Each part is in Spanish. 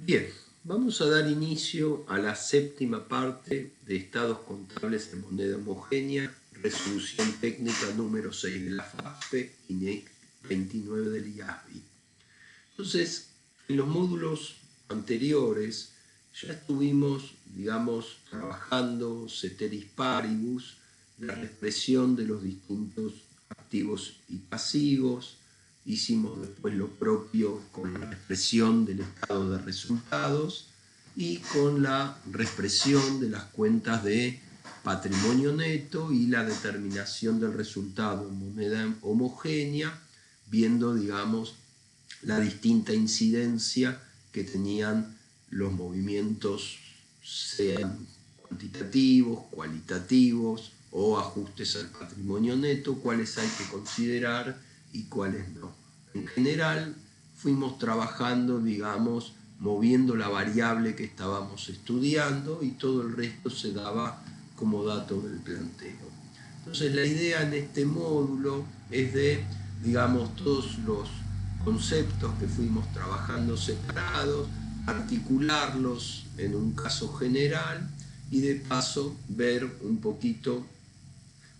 Bien, vamos a dar inicio a la séptima parte de estados contables en moneda homogénea, resolución técnica número 6 de la FAFE y NEC 29 del IASBI. Entonces, en los módulos anteriores ya estuvimos, trabajando ceteris paribus, la expresión de los distintos activos y pasivos. Hicimos después lo propio con la expresión del estado de resultados y con la reexpresión de las cuentas de patrimonio neto y la determinación del resultado en moneda homogénea, viendo, la distinta incidencia que tenían los movimientos, sean cuantitativos, cualitativos o ajustes al patrimonio neto, cuáles hay que considerar y cuáles no. En general, fuimos trabajando, moviendo la variable que estábamos estudiando y todo el resto se daba como dato del planteo. Entonces, la idea en este módulo es de, todos los conceptos que fuimos trabajando separados, articularlos en un caso general y de paso ver un poquito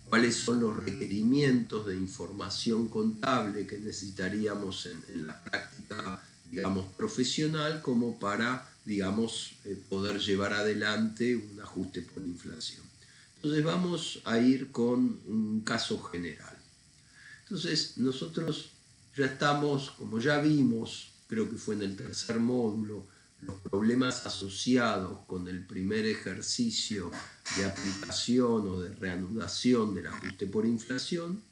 cuáles son los requerimientos de información contable que necesitaríamos en la práctica, profesional, como para, poder llevar adelante un ajuste por inflación. Entonces vamos a ir con un caso general. Entonces nosotros ya estamos, como ya vimos, creo que fue en el tercer módulo, los problemas asociados con el primer ejercicio de aplicación o de reanudación del ajuste por inflación,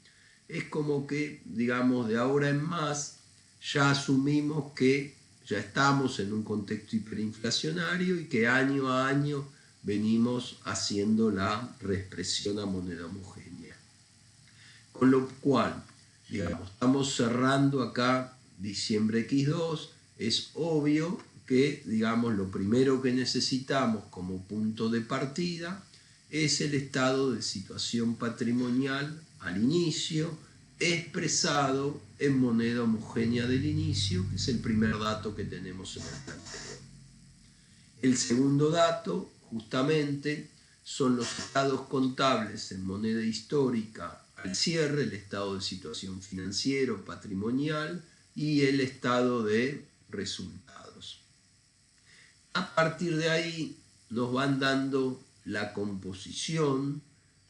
es como que, de ahora en más, ya asumimos que ya estamos en un contexto hiperinflacionario y que año a año venimos haciendo la reexpresión a moneda homogénea. Con lo cual, estamos cerrando acá diciembre X2, es obvio que, lo primero que necesitamos como punto de partida es el estado de situación patrimonial al inicio, expresado en moneda homogénea del inicio, que es el primer dato que tenemos en el planteo. El segundo dato, justamente, son los estados contables en moneda histórica al cierre, el estado de situación financiero, patrimonial y el estado de resultados. A partir de ahí nos van dando la composición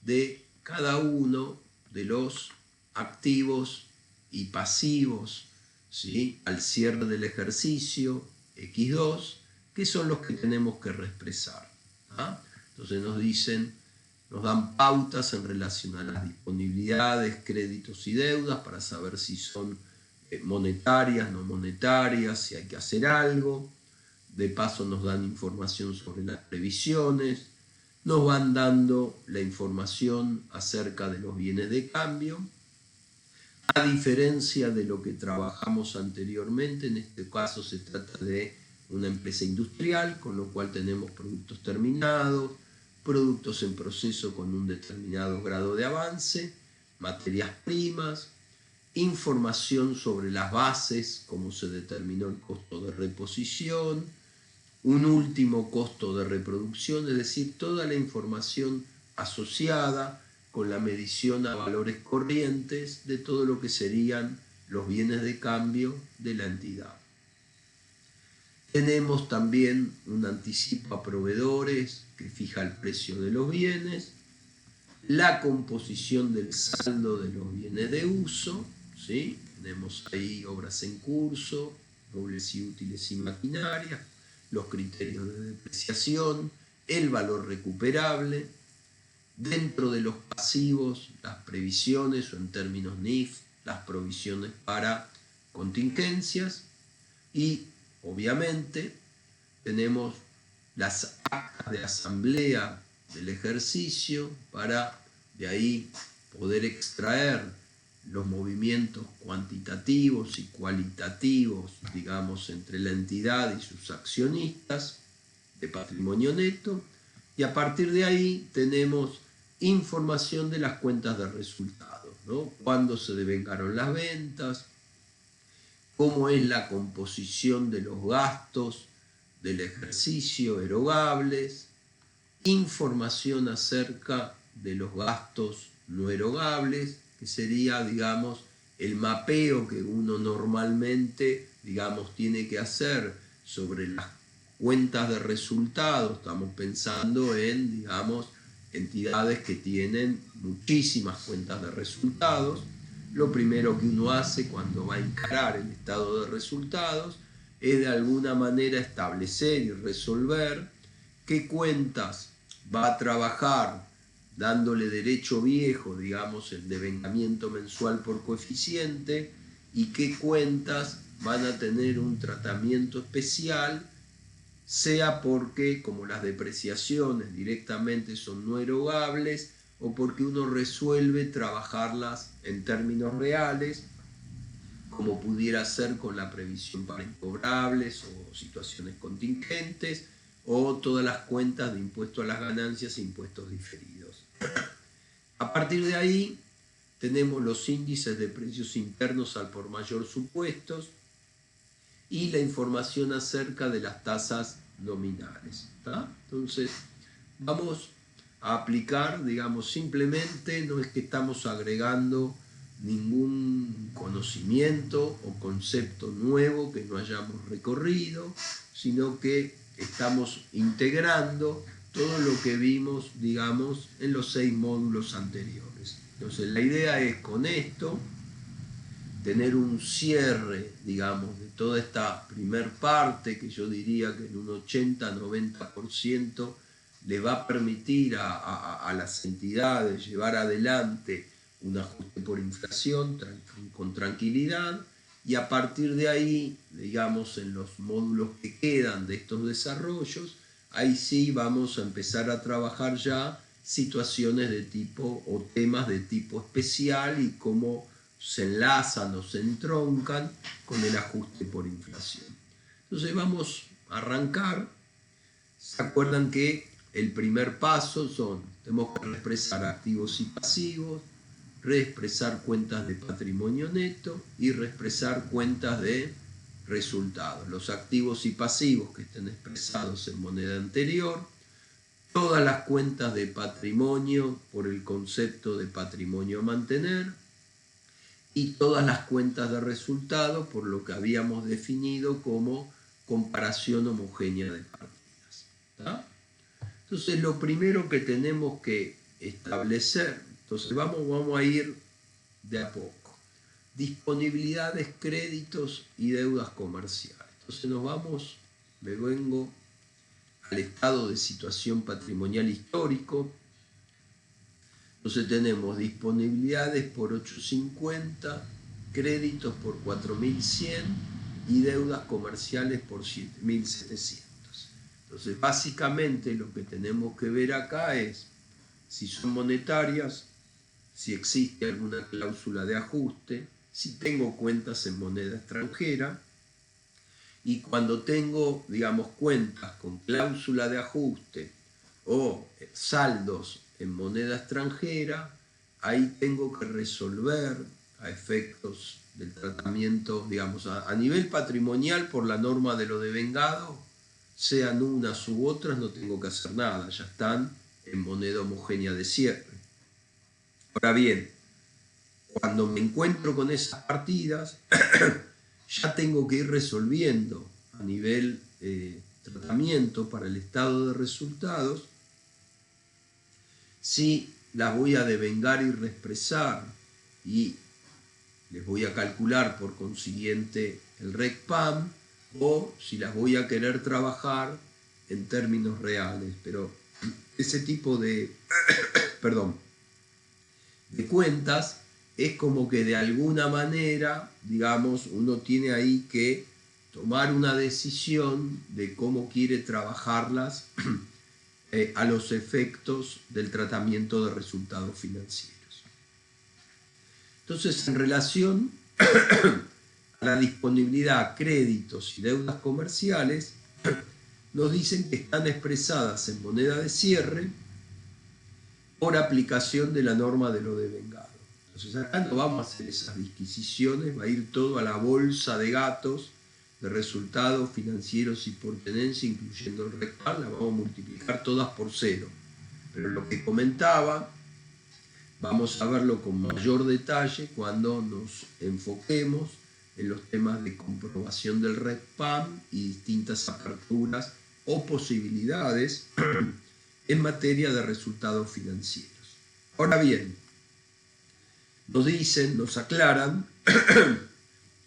de cada uno de los activos y pasivos, ¿sí?, al cierre del ejercicio X2, que son los que tenemos que reexpresar. Entonces nos dan pautas en relación a las disponibilidades, créditos y deudas para saber si son monetarias, no monetarias, si hay que hacer algo. De paso nos dan información sobre las previsiones, nos van dando la información acerca de los bienes de cambio. A diferencia de lo que trabajamos anteriormente, en este caso se trata de una empresa industrial, con lo cual tenemos productos terminados, productos en proceso con un determinado grado de avance, materias primas, información sobre las bases, cómo se determinó el costo de reposición, un último costo de reproducción, es decir, toda la información asociada con la medición a valores corrientes de todo lo que serían los bienes de cambio de la entidad. Tenemos también un anticipo a proveedores que fija el precio de los bienes, la composición del saldo de los bienes de uso, ¿sí? Tenemos ahí obras en curso, robles y útiles y maquinaria, los criterios de depreciación, el valor recuperable, dentro de los pasivos, las previsiones o en términos NIF, las provisiones para contingencias y obviamente tenemos las actas de asamblea del ejercicio para de ahí poder extraer los movimientos cuantitativos y cualitativos, entre la entidad y sus accionistas de patrimonio neto, y a partir de ahí tenemos información de las cuentas de resultados, ¿no? Cuándo se devengaron las ventas, cómo es la composición de los gastos del ejercicio erogables, información acerca de los gastos no erogables, que sería, digamos, el mapeo que uno normalmente, digamos, tiene que hacer sobre las cuentas de resultados. Estamos pensando en, digamos, entidades que tienen muchísimas cuentas de resultados. Lo primero que uno hace cuando va a encarar el estado de resultados es de alguna manera establecer y resolver qué cuentas va a trabajar dándole derecho viejo, digamos, el devengamiento mensual por coeficiente, y qué cuentas van a tener un tratamiento especial, sea porque, como las depreciaciones directamente son no erogables, o porque uno resuelve trabajarlas en términos reales, como pudiera ser con la previsión para incobrables o situaciones contingentes, o todas las cuentas de impuesto a las ganancias e impuestos diferidos. A partir de ahí tenemos los índices de precios internos al por mayor supuestos y la información acerca de las tasas nominales. ¿Tá? Entonces vamos a aplicar, digamos, simplemente, no es que estamos agregando ningún conocimiento o concepto nuevo que no hayamos recorrido, sino que estamos integrando todo lo que vimos, digamos, en los 6 módulos anteriores. Entonces la idea es con esto tener un cierre, digamos, de toda esta primer parte, que yo diría que en un 80-90% le va a permitir a las entidades llevar adelante un ajuste por inflación con tranquilidad, y a partir de ahí, digamos, en los módulos que quedan de estos desarrollos, ahí sí vamos a empezar a trabajar ya situaciones de tipo o temas de tipo especial y cómo se enlazan o se entroncan con el ajuste por inflación. Entonces vamos a arrancar. ¿Se acuerdan que el primer paso tenemos que reexpresar activos y pasivos, reexpresar cuentas de patrimonio neto y reexpresar cuentas de resultados? Los activos y pasivos que estén expresados en moneda anterior, todas las cuentas de patrimonio por el concepto de patrimonio a mantener, y todas las cuentas de resultados por lo que habíamos definido como comparación homogénea de partidas. ¿Tá? Entonces lo primero que tenemos que establecer, entonces vamos a ir de a poco. Disponibilidades, créditos y deudas comerciales. Entonces me vengo al estado de situación patrimonial histórico. Entonces tenemos disponibilidades por 850, créditos por 4100 y deudas comerciales por 7700. Entonces básicamente lo que tenemos que ver acá es si son monetarias, si existe alguna cláusula de ajuste, si tengo cuentas en moneda extranjera, y cuando tengo, digamos, cuentas con cláusula de ajuste o saldos en moneda extranjera, ahí tengo que resolver a efectos del tratamiento, digamos, a nivel patrimonial por la norma de lo devengado, sean unas u otras, no tengo que hacer nada, ya están en moneda homogénea de cierre. Ahora bien, cuando me encuentro con esas partidas, ya tengo que ir resolviendo a nivel tratamiento para el estado de resultados si las voy a devengar y reexpresar y les voy a calcular por consiguiente el RECPAM, o si las voy a querer trabajar en términos reales. Pero ese tipo de cuentas es como que de alguna manera, digamos, uno tiene ahí que tomar una decisión de cómo quiere trabajarlas a los efectos del tratamiento de resultados financieros. Entonces, en relación a la disponibilidad, créditos y deudas comerciales, nos dicen que están expresadas en moneda de cierre por aplicación de la norma de lo devengado. Entonces acá no vamos a hacer esas disquisiciones, va a ir todo a la bolsa de gatos, de resultados financieros y por tenencia, incluyendo el RECPAM, las vamos a multiplicar todas por 0. Pero lo que comentaba, vamos a verlo con mayor detalle cuando nos enfoquemos en los temas de comprobación del RECPAM y distintas aperturas o posibilidades en materia de resultados financieros. Ahora bien, nos aclaran,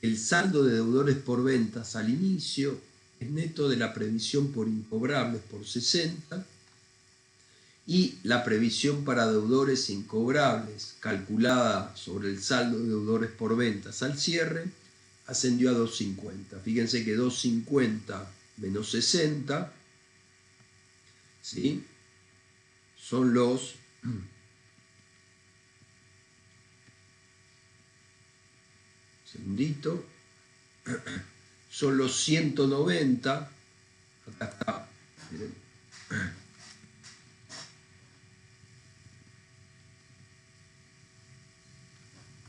el saldo de deudores por ventas al inicio es neto de la previsión por incobrables por 60 y la previsión para deudores incobrables calculada sobre el saldo de deudores por ventas al cierre ascendió a 250. Fíjense que 250 menos 60, ¿sí?, son los segundito, son los 190, acá está, miren,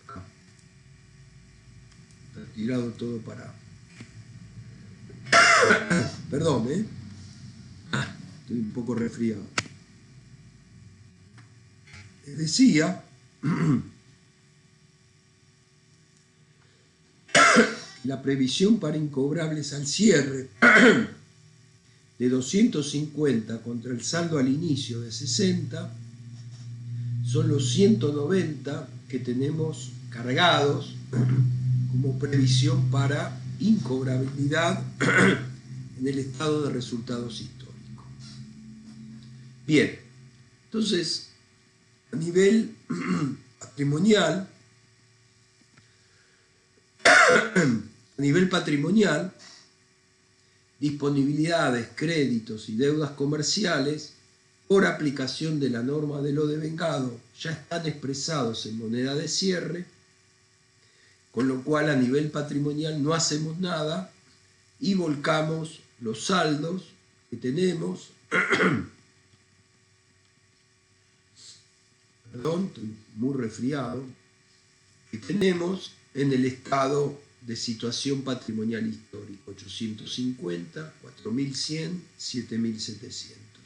acá, está tirado todo para, perdón, estoy un poco resfriado. Les decía la previsión para incobrables al cierre de 250 contra el saldo al inicio de 60 son los 190 que tenemos cargados como previsión para incobrabilidad en el estado de resultados históricos. Bien, entonces a nivel patrimonial, disponibilidades, créditos y deudas comerciales, por aplicación de la norma de lo devengado, ya están expresados en moneda de cierre, con lo cual a nivel patrimonial no hacemos nada y volcamos los saldos que tenemos. Perdón, estoy muy resfriado, que tenemos en el estado de situación patrimonial histórico, 850, 4100, 7700.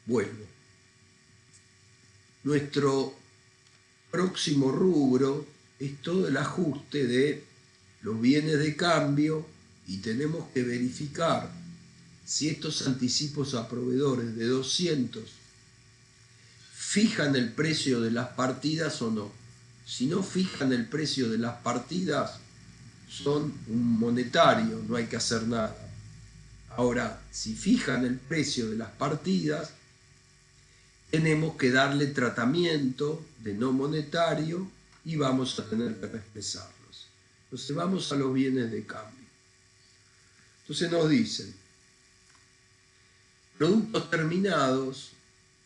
Vuelvo. Nuestro próximo rubro es todo el ajuste de los bienes de cambio y tenemos que verificar si estos anticipos a proveedores de 200 fijan el precio de las partidas o no. Si no fijan el precio de las partidas, son un monetario, no hay que hacer nada. Ahora, si fijan el precio de las partidas, tenemos que darle tratamiento de no monetario y vamos a tener que expresarlos. Entonces vamos a los bienes de cambio. Entonces nos dicen, productos terminados,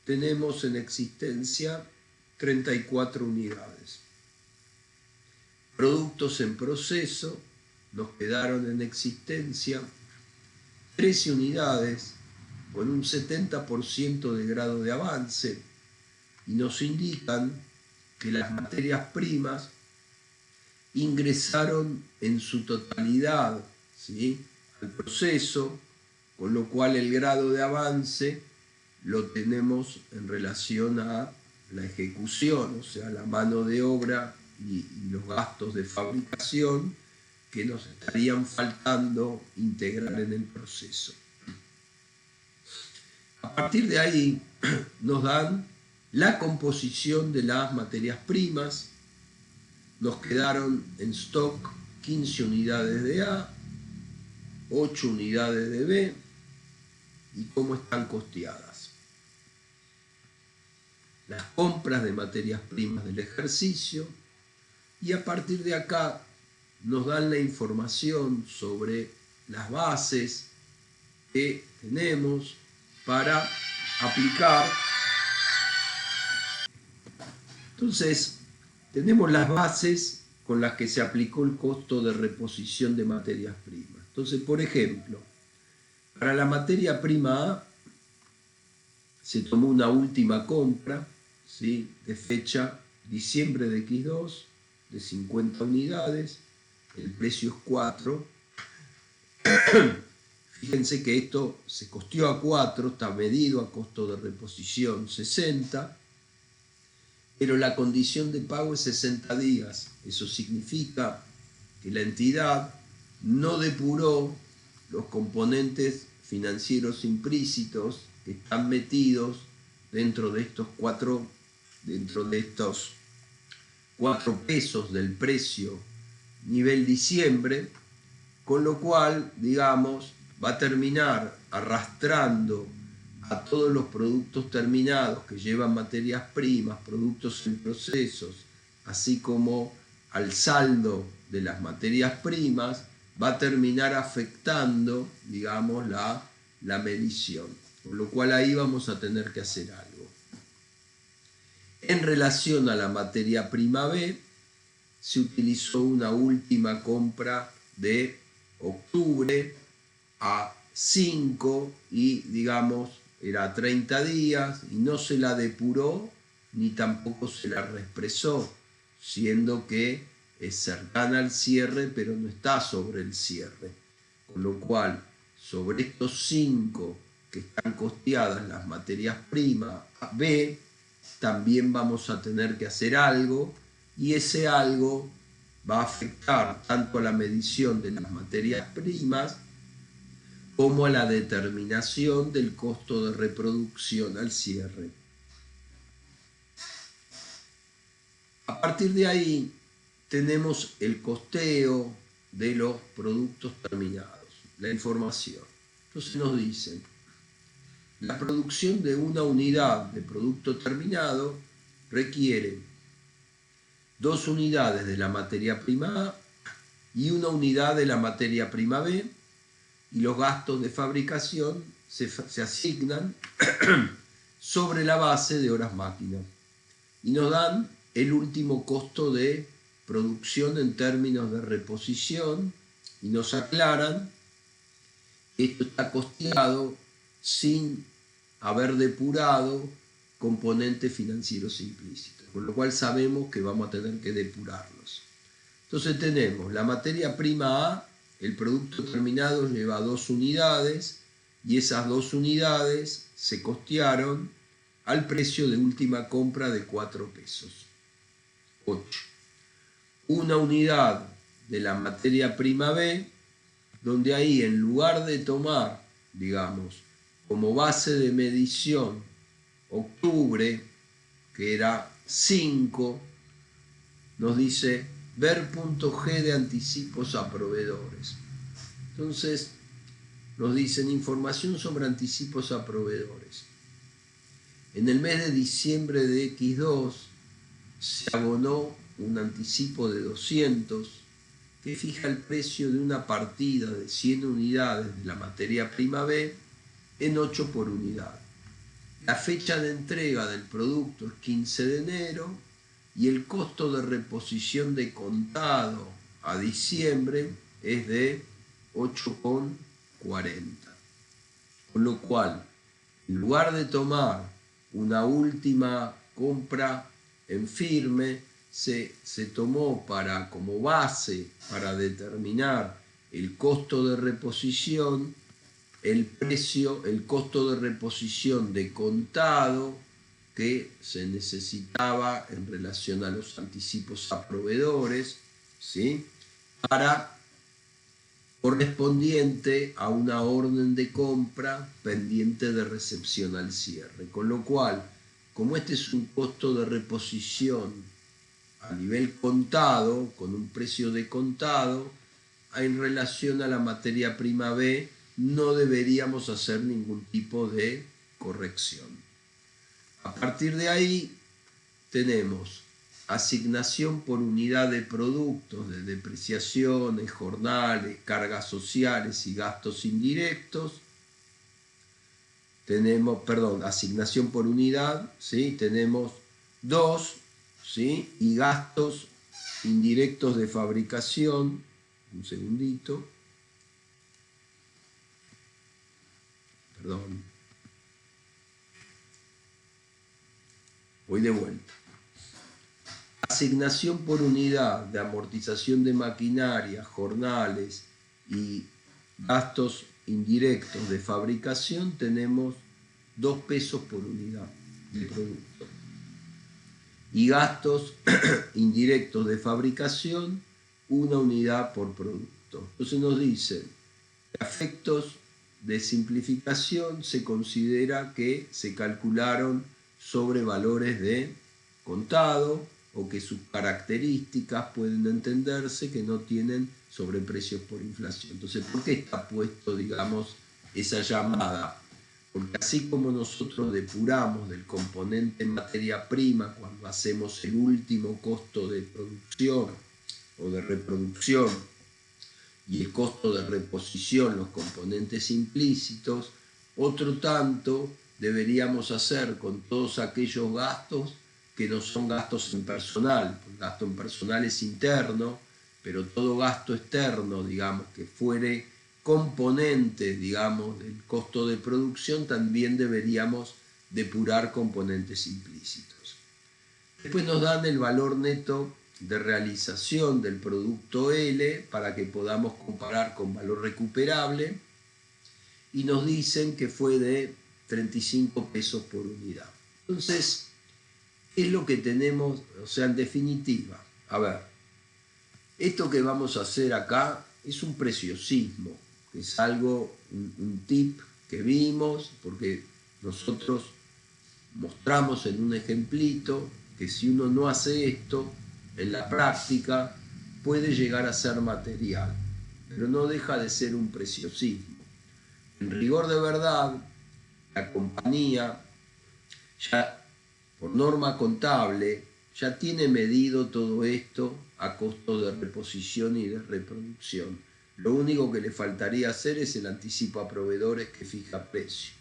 tenemos en existencia 34 unidades. Productos en proceso, nos quedaron en existencia 13 unidades con un 70% de grado de avance y nos indican que las materias primas ingresaron en su totalidad, ¿sí?, al proceso, con lo cual el grado de avance lo tenemos en relación a la ejecución, o sea, la mano de obra y los gastos de fabricación que nos estarían faltando integrar en el proceso. A partir de ahí nos dan la composición de las materias primas. Nos quedaron en stock 15 unidades de A, 8 unidades de B y cómo están costeadas. Las compras de materias primas del ejercicio y a partir de acá nos dan la información sobre las bases que tenemos para aplicar. Entonces, tenemos las bases con las que se aplicó el costo de reposición de materias primas. Entonces, por ejemplo, para la materia prima A se tomó una última compra, ¿sí?, de fecha diciembre de X2 de 50 unidades el precio es 4. Fíjense que esto se costeó a 4, está medido a costo de reposición 60, pero la condición de pago es 60 días. Eso significa que la entidad no depuró los componentes financieros implícitos que están metidos dentro de estos 4 pesos del precio nivel diciembre, con lo cual, digamos, va a terminar arrastrando a todos los productos terminados que llevan materias primas, productos en procesos, así como al saldo de las materias primas, va a terminar afectando, digamos, la medición. Con lo cual ahí vamos a tener que hacer algo. En relación a la materia prima B, se utilizó una última compra de octubre a 5 y, digamos, era 30 días y no se la depuró ni tampoco se la reexpresó, siendo que es cercana al cierre pero no está sobre el cierre. Con lo cual, sobre estos 5 que están costeadas las materias primas B, también vamos a tener que hacer algo, y ese algo va a afectar tanto a la medición de las materias primas como a la determinación del costo de reproducción al cierre. A partir de ahí tenemos el costeo de los productos terminados, la información. Entonces nos dicen, la producción de una unidad de producto terminado requiere 2 unidades de la materia prima A y 1 unidad de la materia prima B, y los gastos de fabricación se asignan sobre la base de horas máquina y nos dan el último costo de producción en términos de reposición, y nos aclaran que esto está costeado sin haber depurado componentes financieros implícitos, con lo cual sabemos que vamos a tener que depurarlos. Entonces tenemos la materia prima A, el producto terminado lleva 2 unidades y esas 2 unidades se costearon al precio de última compra de 4 pesos. 8. Una unidad de la materia prima B, donde ahí en lugar de tomar, digamos, como base de medición octubre, que era 5, nos dice ver punto G de anticipos a proveedores. Entonces nos dicen información sobre anticipos a proveedores. En el mes de diciembre de X2 se abonó un anticipo de 200 que fija el precio de una partida de 100 unidades de la materia prima B en 8 por unidad. La fecha de entrega del producto es 15 de enero y el costo de reposición de contado a diciembre es de 8,40. Con lo cual, en lugar de tomar una última compra en firme, se tomó como base para determinar el costo de reposición, el costo de reposición de contado que se necesitaba en relación a los anticipos a proveedores, ¿sí? Para correspondiente a una orden de compra pendiente de recepción al cierre. Con lo cual, como este es un costo de reposición a nivel contado, con un precio de contado, en relación a la materia prima B, no deberíamos hacer ningún tipo de corrección. A partir de ahí tenemos asignación por unidad de productos, de depreciaciones, jornales, cargas sociales y gastos indirectos. Tenemos, asignación por unidad, ¿sí? Tenemos 2, ¿sí? Y gastos indirectos de fabricación, un segundito, perdón, voy de vuelta. asignación por unidad de amortización de maquinaria, jornales y gastos indirectos de fabricación, tenemos 2 pesos por unidad de producto. Y gastos indirectos de fabricación, 1 unidad por producto. Entonces nos dicen que a efectos de simplificación se considera que se calcularon sobre valores de contado o que sus características pueden entenderse que no tienen sobreprecios por inflación. Entonces, ¿por qué está puesto, digamos, esa llamada? Porque así como nosotros depuramos del componente materia prima cuando hacemos el último costo de producción o de reproducción y el costo de reposición, los componentes implícitos, otro tanto deberíamos hacer con todos aquellos gastos que no son gastos en personal. El gasto en personal es interno, pero todo gasto externo, digamos, que fuere componente, digamos, del costo de producción, también deberíamos depurar componentes implícitos. Después nos dan el valor neto de realización del producto L para que podamos comparar con valor recuperable y nos dicen que fue de 35 pesos por unidad. Entonces, ¿qué es lo que tenemos? O sea, en definitiva, a ver, esto que vamos a hacer acá es un preciosismo, que es algo, un tip que vimos, porque nosotros mostramos en un ejemplito que si uno no hace esto, en la práctica puede llegar a ser material, pero no deja de ser un preciosismo. En rigor de verdad, la compañía ya por norma contable ya tiene medido todo esto a costo de reposición y de reproducción. Lo único que le faltaría hacer es el anticipo a proveedores que fija precio.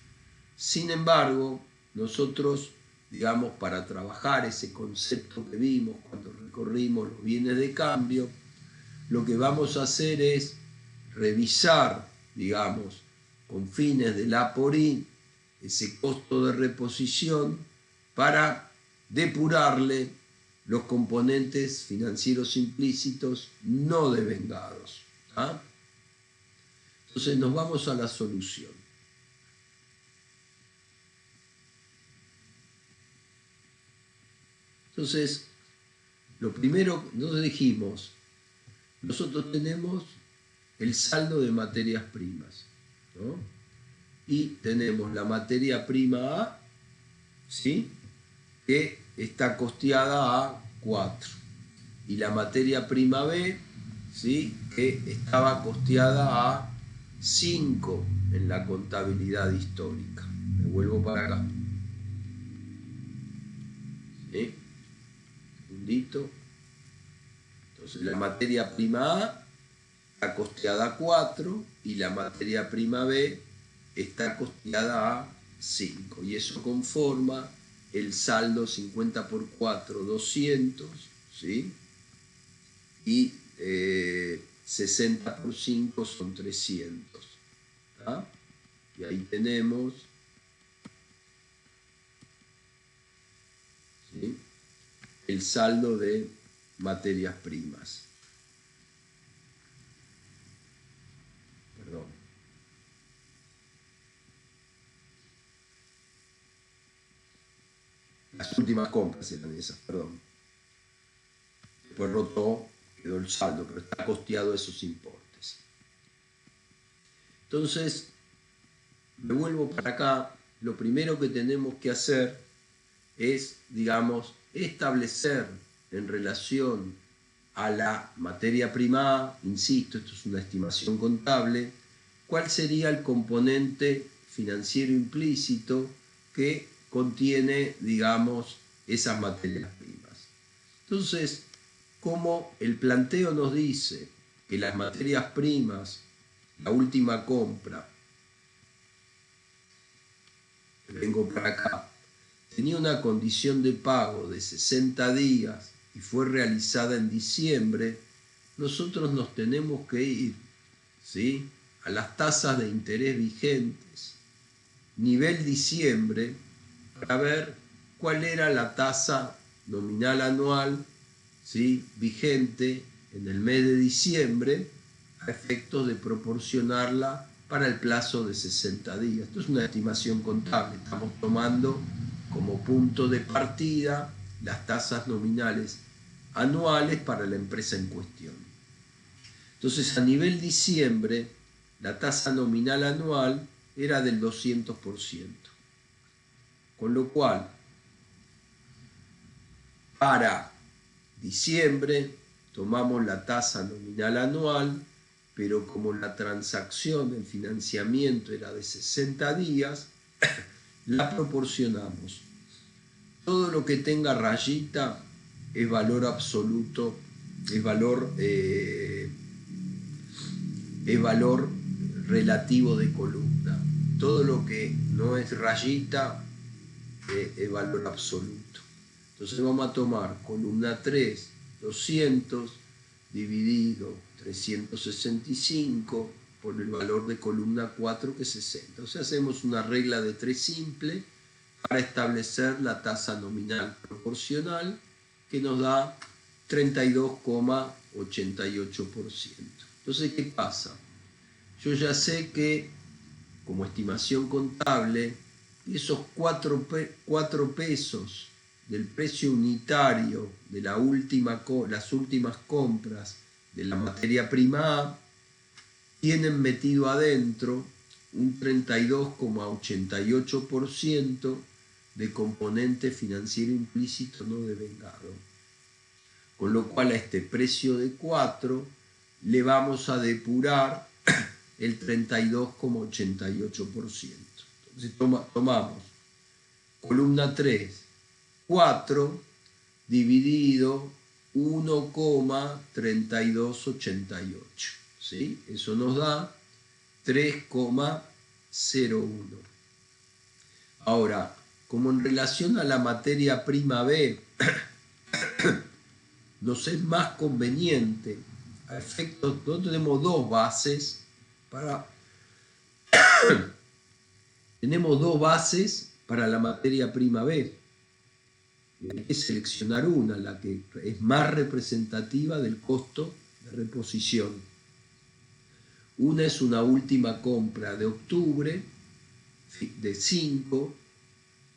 Sin embargo, nosotros, digamos, para trabajar ese concepto que vimos cuando recorrimos los bienes de cambio, lo que vamos a hacer es revisar, digamos, con fines de la por I, ese costo de reposición para depurarle los componentes financieros implícitos no devengados. ¿Ah? Entonces nos vamos a la solución. Entonces, lo primero, nos dijimos, nosotros tenemos el saldo de materias primas, ¿no? Y tenemos la materia prima A, ¿sí?, que está costeada a 4, y la materia prima B, ¿sí?, que estaba costeada a 5 en la contabilidad histórica. Me vuelvo para acá. ¿Sí? Segundito. Entonces la materia prima A está costeada a 4 y la materia prima B está costeada a 5. Y eso conforma el saldo 50 por 4, 200, ¿sí? Y 60 por 5 son 300. ¿Tá? Y ahí tenemos, ¿sí?, el saldo de materias primas. Perdón. Las últimas compras eran esas, perdón. Después rotó, quedó el saldo, pero está costeado esos importes. Entonces, me vuelvo para acá. Lo primero que tenemos que hacer es, digamos, establecer en relación a la materia prima A, insisto, esto es una estimación contable, cuál sería el componente financiero implícito que contiene, digamos, esas materias primas. Entonces, como el planteo nos dice que las materias primas, la última compra, vengo para acá, tenía una condición de pago de 60 días y fue realizada en diciembre, nosotros nos tenemos que ir, ¿sí?, a las tasas de interés vigentes, nivel diciembre, para ver cuál era la tasa nominal anual ¿sí?, vigente en el mes de diciembre a efectos de proporcionarla para el plazo de 60 días. Esto es una estimación contable. Estamos tomando como punto de partida las tasas nominales anuales para la empresa en cuestión. Entonces, a nivel diciembre, la tasa nominal anual era del 200%. Con lo cual, para diciembre tomamos la tasa nominal anual, pero como la transacción, el financiamiento era de 60 días, la proporcionamos. Todo lo que tenga rayita es valor absoluto, es valor relativo de columna. Todo lo que no es rayita es valor absoluto. Entonces vamos a tomar columna 3, 200, dividido 365 por el valor de columna 4, que es 60. O sea, hacemos una regla de 3 simple para establecer la tasa nominal proporcional, que nos da 32,88%. Entonces, ¿qué pasa? Yo ya sé que, como estimación contable, esos 4 pesos del precio unitario de las últimas compras de la materia prima A tienen metido adentro un 32,88% de componente financiero implícito no devengado. Con lo cual a este precio de 4 le vamos a depurar el 32,88%. Entonces tomamos columna 3, 4 dividido 1,3288. ¿Sí? Eso nos da 3,01. Ahora, como en relación a la materia prima B, nos es más conveniente, a efectos, nosotros tenemos dos bases para la materia prima B. Hay que seleccionar una, la que es más representativa del costo de reposición. Una es una última compra de octubre de 5,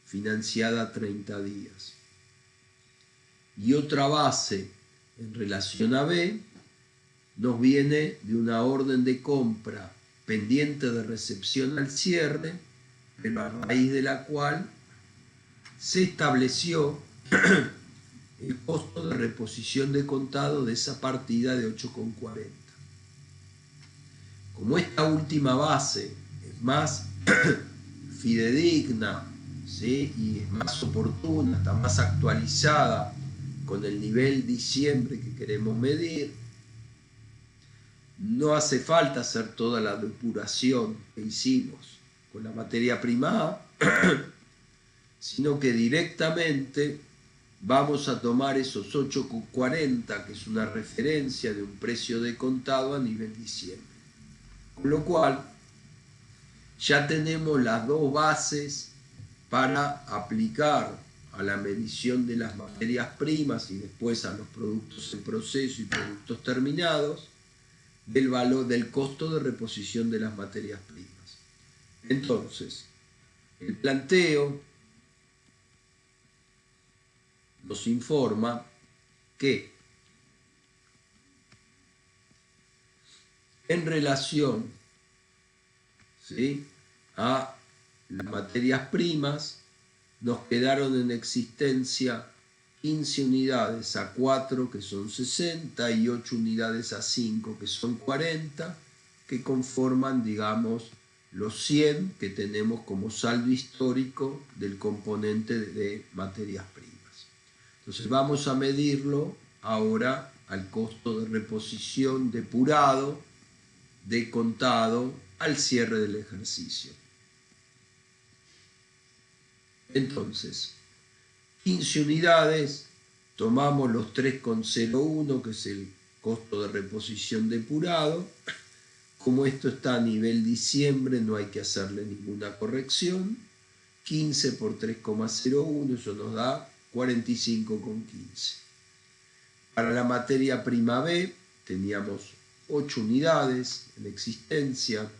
financiada a 30 días. Y otra base en relación a B nos viene de una orden de compra pendiente de recepción al cierre, pero a raíz de la cual se estableció el costo de reposición de contado de esa partida de 8,40. Como esta última base es más fidedigna, ¿sí?, y es más oportuna, está más actualizada con el nivel diciembre que queremos medir, no hace falta hacer toda la depuración que hicimos con la materia prima A, sino que directamente vamos a tomar esos 8,40, que es una referencia de un precio de contado a nivel diciembre. Con lo cual, ya tenemos las dos bases para aplicar a la medición de las materias primas y después a los productos en proceso y productos terminados, del valor del costo de reposición de las materias primas. Entonces, el planteo nos informa que en relación, ¿sí?, a las materias primas, nos quedaron en existencia 15 unidades a 4, que son 60, y 8 unidades a 5, que son 40, que conforman, digamos, los 100 que tenemos como saldo histórico del componente de materias primas. Entonces vamos a medirlo ahora al costo de reposición depurado de contado al cierre del ejercicio. Entonces, 15 unidades, tomamos los 3,01, que es el costo de reposición depurado. Como esto está a nivel diciembre, no hay que hacerle ninguna corrección. 15 por 3,01, eso nos da 45,15. Para la materia prima B teníamos 8 unidades en existencia.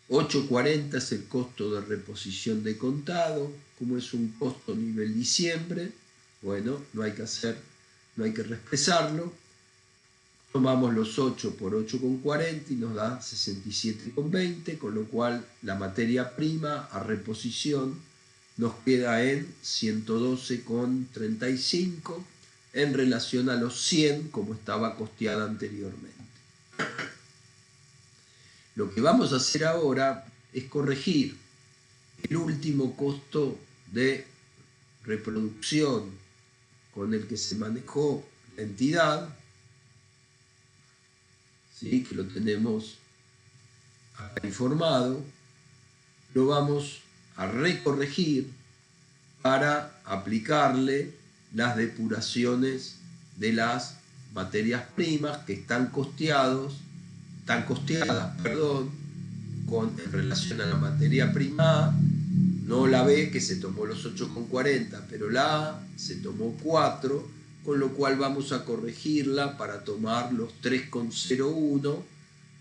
8.40 es el costo de reposición de contado. Como es un costo nivel diciembre, bueno, no hay que reexpresarlo. Tomamos los 8 por 8.40 y nos da 67.20, con lo cual la materia prima a reposición nos queda en 112.35 en relación a los 100 como estaba costeada anteriormente. Lo que vamos a hacer ahora es corregir el último costo de reproducción con el que se manejó la entidad, ¿sí? Que lo tenemos acá informado, lo vamos a recorregir para aplicarle las depuraciones de las materias primas que están costeadas, en relación a la materia prima A, no la B que se tomó los 8.40, pero la A se tomó 4, con lo cual vamos a corregirla para tomar los 3.01,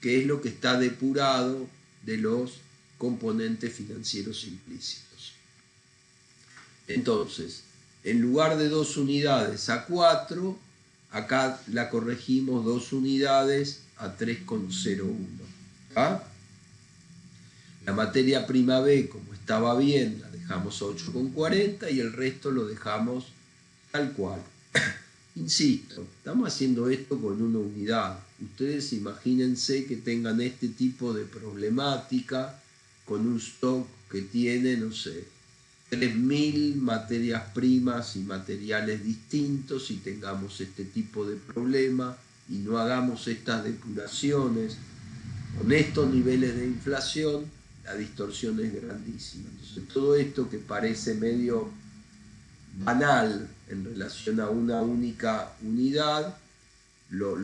que es lo que está depurado de los componentes financieros implícitos. Entonces, en lugar de 2 unidades a 4, acá la corregimos 2 unidades a 3.01. ¿Ah? La materia prima B, como estaba bien, la dejamos a 8.40 y el resto lo dejamos tal cual. Insisto, estamos haciendo esto con una unidad. Ustedes imagínense que tengan este tipo de problemática con un stock que tiene, no sé, 3.000 materias primas y materiales distintos y tengamos este tipo de problema y no hagamos estas depuraciones con estos niveles de inflación, la distorsión es grandísima. Entonces todo esto que parece medio banal en relación a una única unidad, lo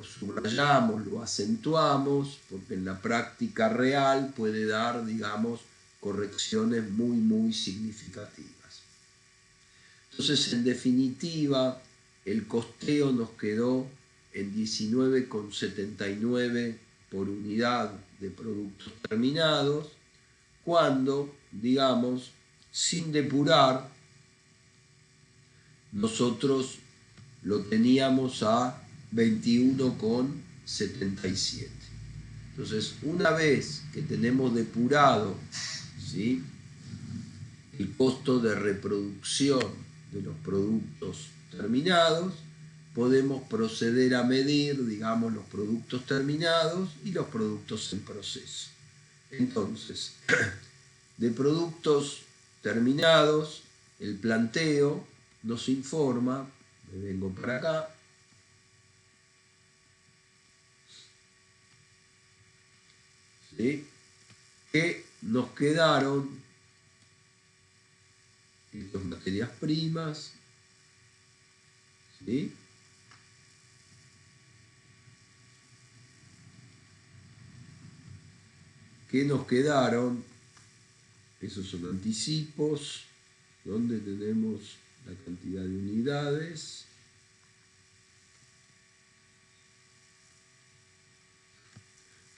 subrayamos, lo acentuamos, porque en la práctica real puede dar, digamos, correcciones muy, muy significativas. Entonces, en definitiva, el costeo nos quedó en 19,79 por unidad de productos terminados, cuando, digamos, sin depurar, nosotros lo teníamos a 21,77. Entonces, una vez que tenemos depurado, ¿sí?, el costo de reproducción de los productos terminados, podemos proceder a medir, digamos, los productos terminados y los productos en proceso. Entonces, de productos terminados, el planteo nos informa, me vengo para acá, ¿sí?, que nos quedaron las materias primas, ¿sí?, que nos quedaron, esos son anticipos, donde tenemos la cantidad de unidades,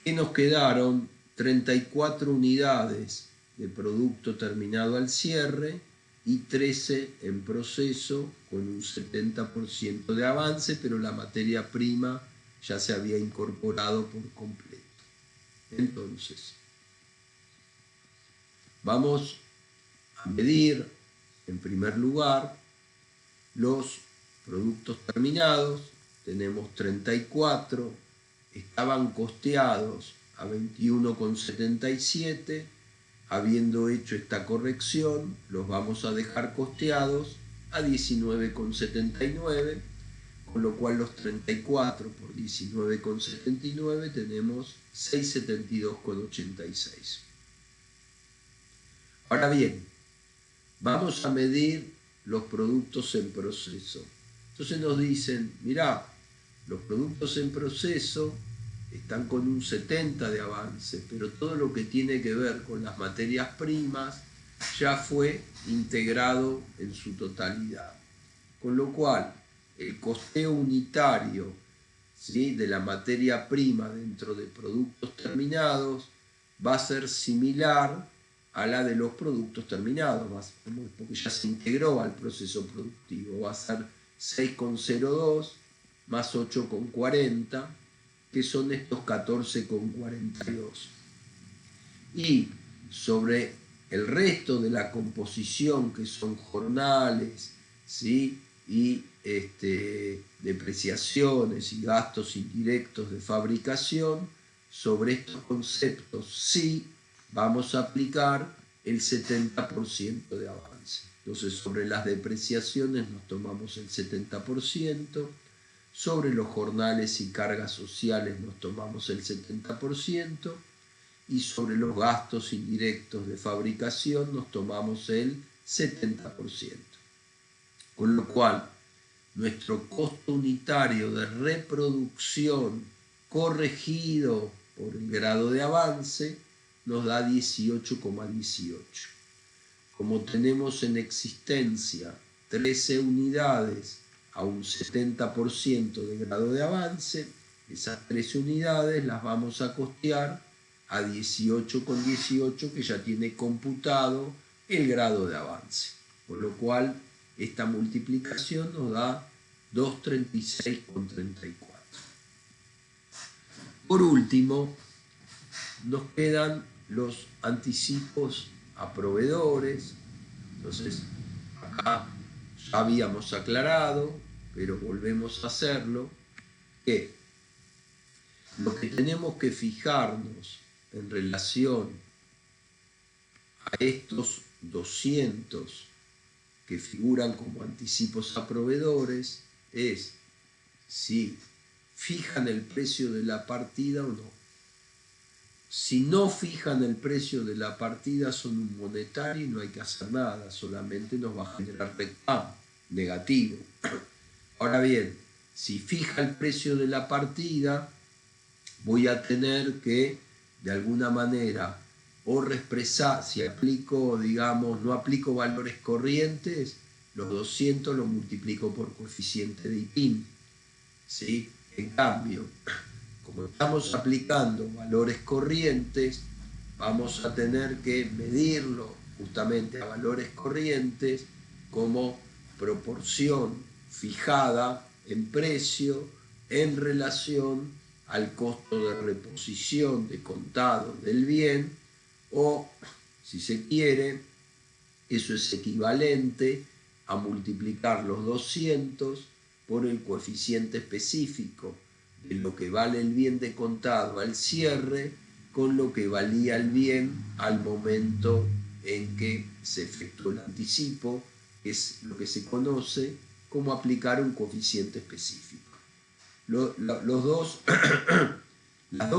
que nos quedaron 34 unidades de producto terminado al cierre y 13 en proceso con un 70% de avance, pero la materia prima ya se había incorporado por completo. Entonces, vamos a medir en primer lugar los productos terminados. Tenemos 34, estaban costeados a 21,77. Habiendo hecho esta corrección, los vamos a dejar costeados a 19,79, con lo cual los 34 por 19,79 tenemos 672,86. Ahora bien, vamos a medir los productos en proceso. Entonces nos dicen, mirá, los productos en proceso están con un 70 de avance, pero todo lo que tiene que ver con las materias primas ya fue integrado en su totalidad. Con lo cual, el costeo unitario, ¿sí?, de la materia prima dentro de productos terminados va a ser similar a la de los productos terminados, porque ya se integró al proceso productivo. Va a ser 6,02 más 8,40, que son estos 14,42. Y sobre el resto de la composición, que son jornales, ¿sí?, y depreciaciones y gastos indirectos de fabricación, sobre estos conceptos sí vamos a aplicar el 70% de avance. Entonces, sobre las depreciaciones nos tomamos el 70%, sobre los jornales y cargas sociales nos tomamos el 70%, y sobre los gastos indirectos de fabricación nos tomamos el 70%. Con lo cual, nuestro costo unitario de reproducción corregido por el grado de avance nos da 18,18. Como tenemos en existencia 13 unidades a un 70% de grado de avance, esas 13 unidades las vamos a costear a 18,18, que ya tiene computado el grado de avance. Por lo cual, esta multiplicación nos da 236,34. Por último, nos quedan los anticipos a proveedores. Entonces, acá ya habíamos aclarado, pero volvemos a hacerlo, que lo que tenemos que fijarnos en relación a estos 200 que figuran como anticipos a proveedores es si fijan el precio de la partida o no. Si no fijan el precio de la partida, son un monetario y no hay que hacer nada, solamente nos va a generar reclamo negativo. Ahora bien, si fija el precio de la partida, voy a tener que, de alguna manera, o reexpresar, si aplico, digamos, no aplico valores corrientes, los 200 los multiplico por coeficiente de IPIM, ¿sí? En cambio, como estamos aplicando valores corrientes, vamos a tener que medirlo justamente a valores corrientes como proporción fijada en precio en relación al costo de reposición de contado del bien, o, si se quiere, eso es equivalente a multiplicar los 200 por el coeficiente específico de lo que vale el bien de contado al cierre con lo que valía el bien al momento en que se efectuó el anticipo, que es lo que se conoce como aplicar un coeficiente específico. Las dos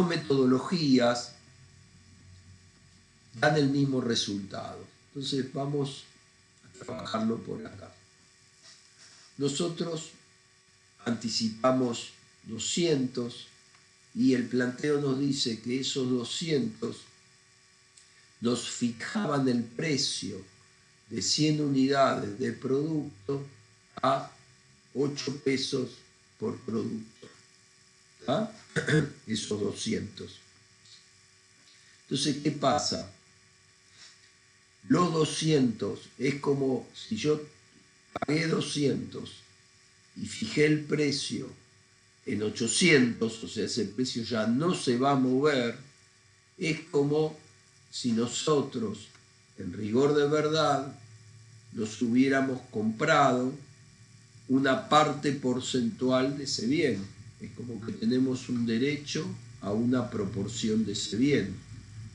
metodologías dan el mismo resultado. Entonces vamos a trabajarlo por acá. Nosotros anticipamos 200 y el planteo nos dice que esos 200 nos fijaban el precio de 100 unidades de producto a 8 pesos por producto. ¿Ah? Esos 200. Entonces, ¿qué pasa? Los 200 es como si yo pagué 200 y fijé el precio en 800, o sea, ese precio ya no se va a mover. Es como si nosotros, en rigor de verdad, nos hubiéramos comprado una parte porcentual de ese bien. Es como que tenemos un derecho a una proporción de ese bien.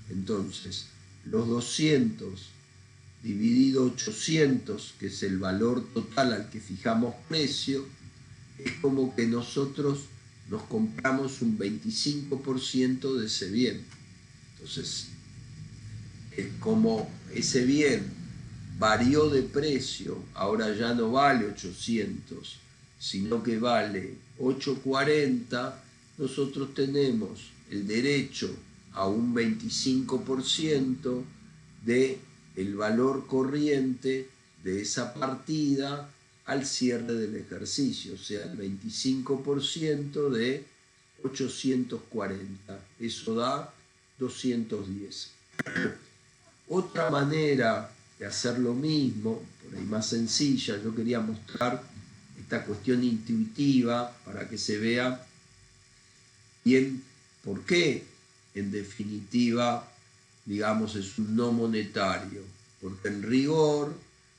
Entonces, los 200 dividido 800, que es el valor total al que fijamos precio, es como que nosotros nos compramos un 25% de ese bien. Entonces, como ese bien varió de precio, ahora ya no vale 800, sino que vale 840, nosotros tenemos el derecho a un 25% de el valor corriente de esa partida al cierre del ejercicio, o sea, el 25% de 840. Eso da 210. Otra manera de hacer lo mismo, por ahí más sencilla, yo quería mostrar esta cuestión intuitiva para que se vea bien por qué, en definitiva, digamos, es un no monetario. Porque en rigor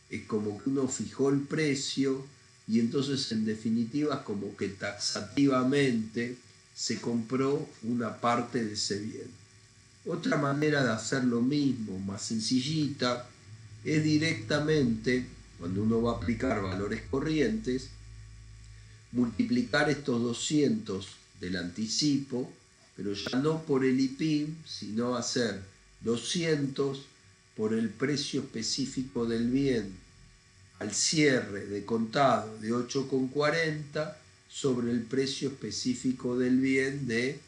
es como que uno fijó el precio y entonces en definitiva es como que taxativamente se compró una parte de ese bien. Otra manera de hacer lo mismo, más sencillita, es directamente, cuando uno va a aplicar valores corrientes, multiplicar estos 200 del anticipo, pero ya no por el IPIM, sino hacer 200 por el precio específico del bien al cierre de contado de 8,40 sobre el precio específico del bien del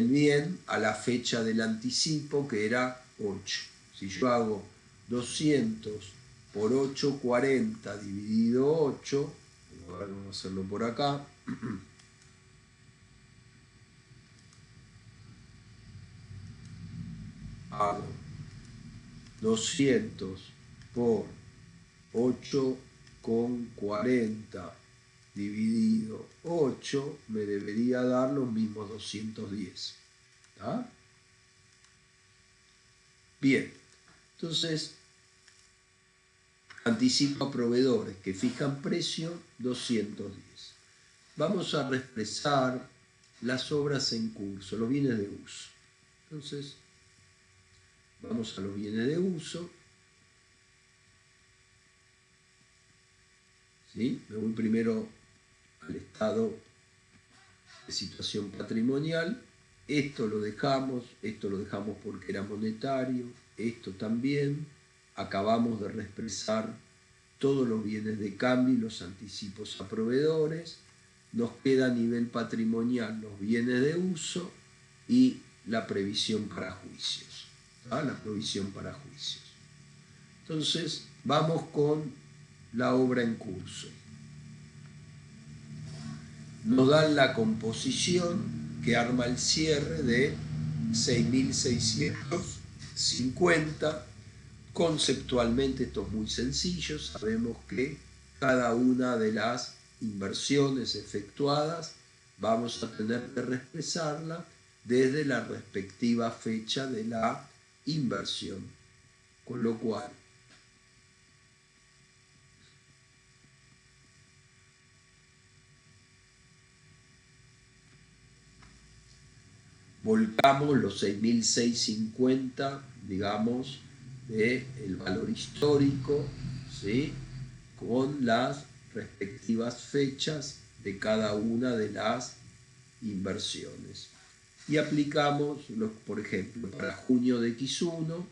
bien a la fecha del anticipo, que era 8. Si yo hago 200 por 8,40 dividido 8, vamos a hacerlo por acá, hago 200 por 8,40 dividido 8, me debería dar los mismos 210. ¿Está? Bien, entonces anticipo a proveedores que fijan precio 210. Vamos a expresar las obras en curso, los bienes de uso. Entonces, vamos a los bienes de uso. ¿Sí? Me voy primero al estado de situación patrimonial. Esto lo dejamos porque era monetario, esto también. Acabamos de reexpresar todos los bienes de cambio y los anticipos a proveedores. Nos queda a nivel patrimonial los bienes de uso y la previsión para juicios. ¿Ah? La provisión para juicios. Entonces, vamos con la obra en curso. Nos dan la composición que arma el cierre de 6.650. Conceptualmente esto es muy sencillo, sabemos que cada una de las inversiones efectuadas vamos a tener que reexpresarla desde la respectiva fecha de la inversión, con lo cual volcamos los 6.650, digamos, del valor histórico, ¿sí? Con las respectivas fechas de cada una de las inversiones. Y aplicamos, por ejemplo, para junio de X1,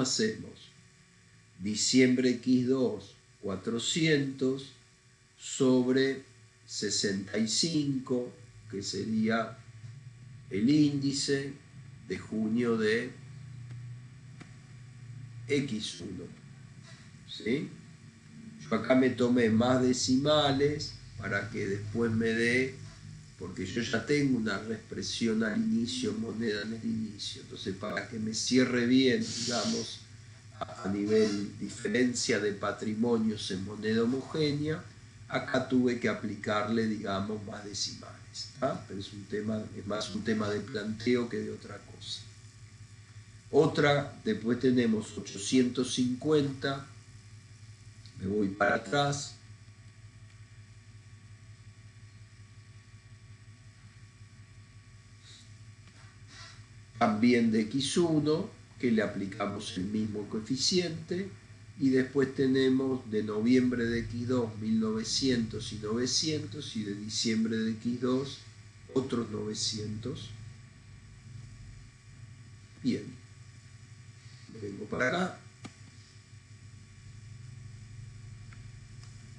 hacemos diciembre X2 400 sobre 65, que sería el índice de junio de X1. ¿Sí? Yo acá me tomé más decimales para que después me dé, porque yo ya tengo una reexpresión al inicio, moneda en el inicio. Entonces, para que me cierre bien, digamos, a nivel diferencia de patrimonios en moneda homogénea, acá tuve que aplicarle, digamos, más decimales. ¿Tá? Pero es más un tema de planteo que de otra cosa. Después tenemos 850, me voy para atrás. También de X1, que le aplicamos el mismo coeficiente. Y después tenemos de noviembre de X2 1900 y 900, y de diciembre de X2 otros 900. Bien, vengo para acá.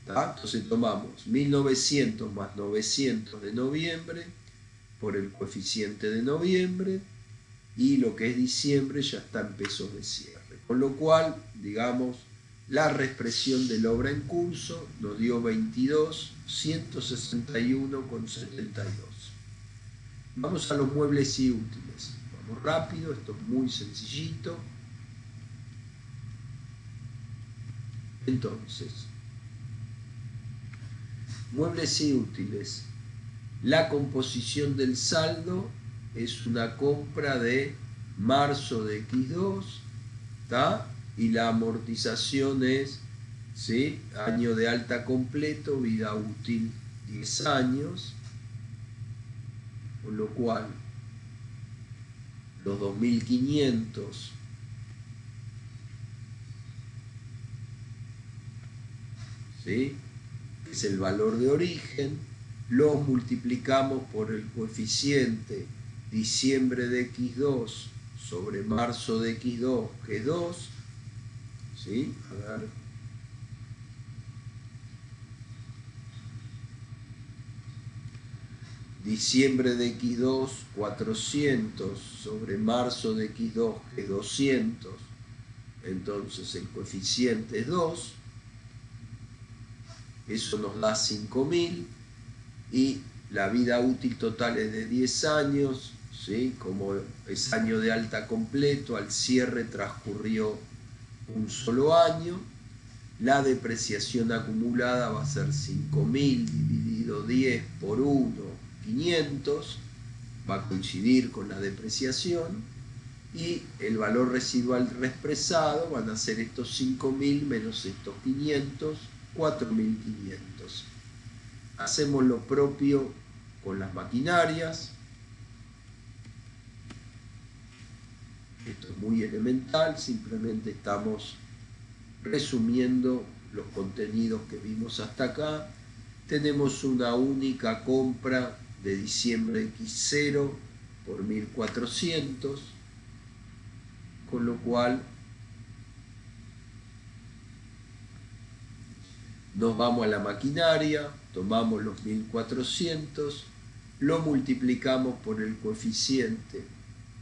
¿Tá? Entonces tomamos 1900 más 900 de noviembre por el coeficiente de noviembre, y lo que es diciembre ya está en pesos de cierre. Con lo cual, digamos, la reexpresión de la obra en curso nos dio 22.161,72. Vamos a los muebles y útiles. Vamos rápido, esto es muy sencillito. Entonces, muebles y útiles. La composición del saldo es una compra de marzo de X2, ¿tá? Y la amortización es, ¿sí?, año de alta completo, vida útil 10 años, con lo cual los 2.500 ¿sí?, es el valor de origen, los multiplicamos por el coeficiente diciembre de X2 sobre marzo de X2, que es 2, ¿sí? A ver. Diciembre de X2, 400 sobre marzo de X2, que es 200, entonces el coeficiente es 2, eso nos da 5.000, y la vida útil total es de 10 años, ¿sí? Como es año de alta completo, al cierre transcurrió un solo año, la depreciación acumulada va a ser 5.000 dividido 10 por 1, 500, va a coincidir con la depreciación, y el valor residual reexpresado van a ser estos 5.000 menos estos 500, 4.500. Hacemos lo propio con las maquinarias. Esto es muy elemental, simplemente estamos resumiendo los contenidos que vimos hasta acá. Tenemos una única compra de diciembre X0 por 1.400, con lo cual nos vamos a la maquinaria, tomamos los 1.400, lo multiplicamos por el coeficiente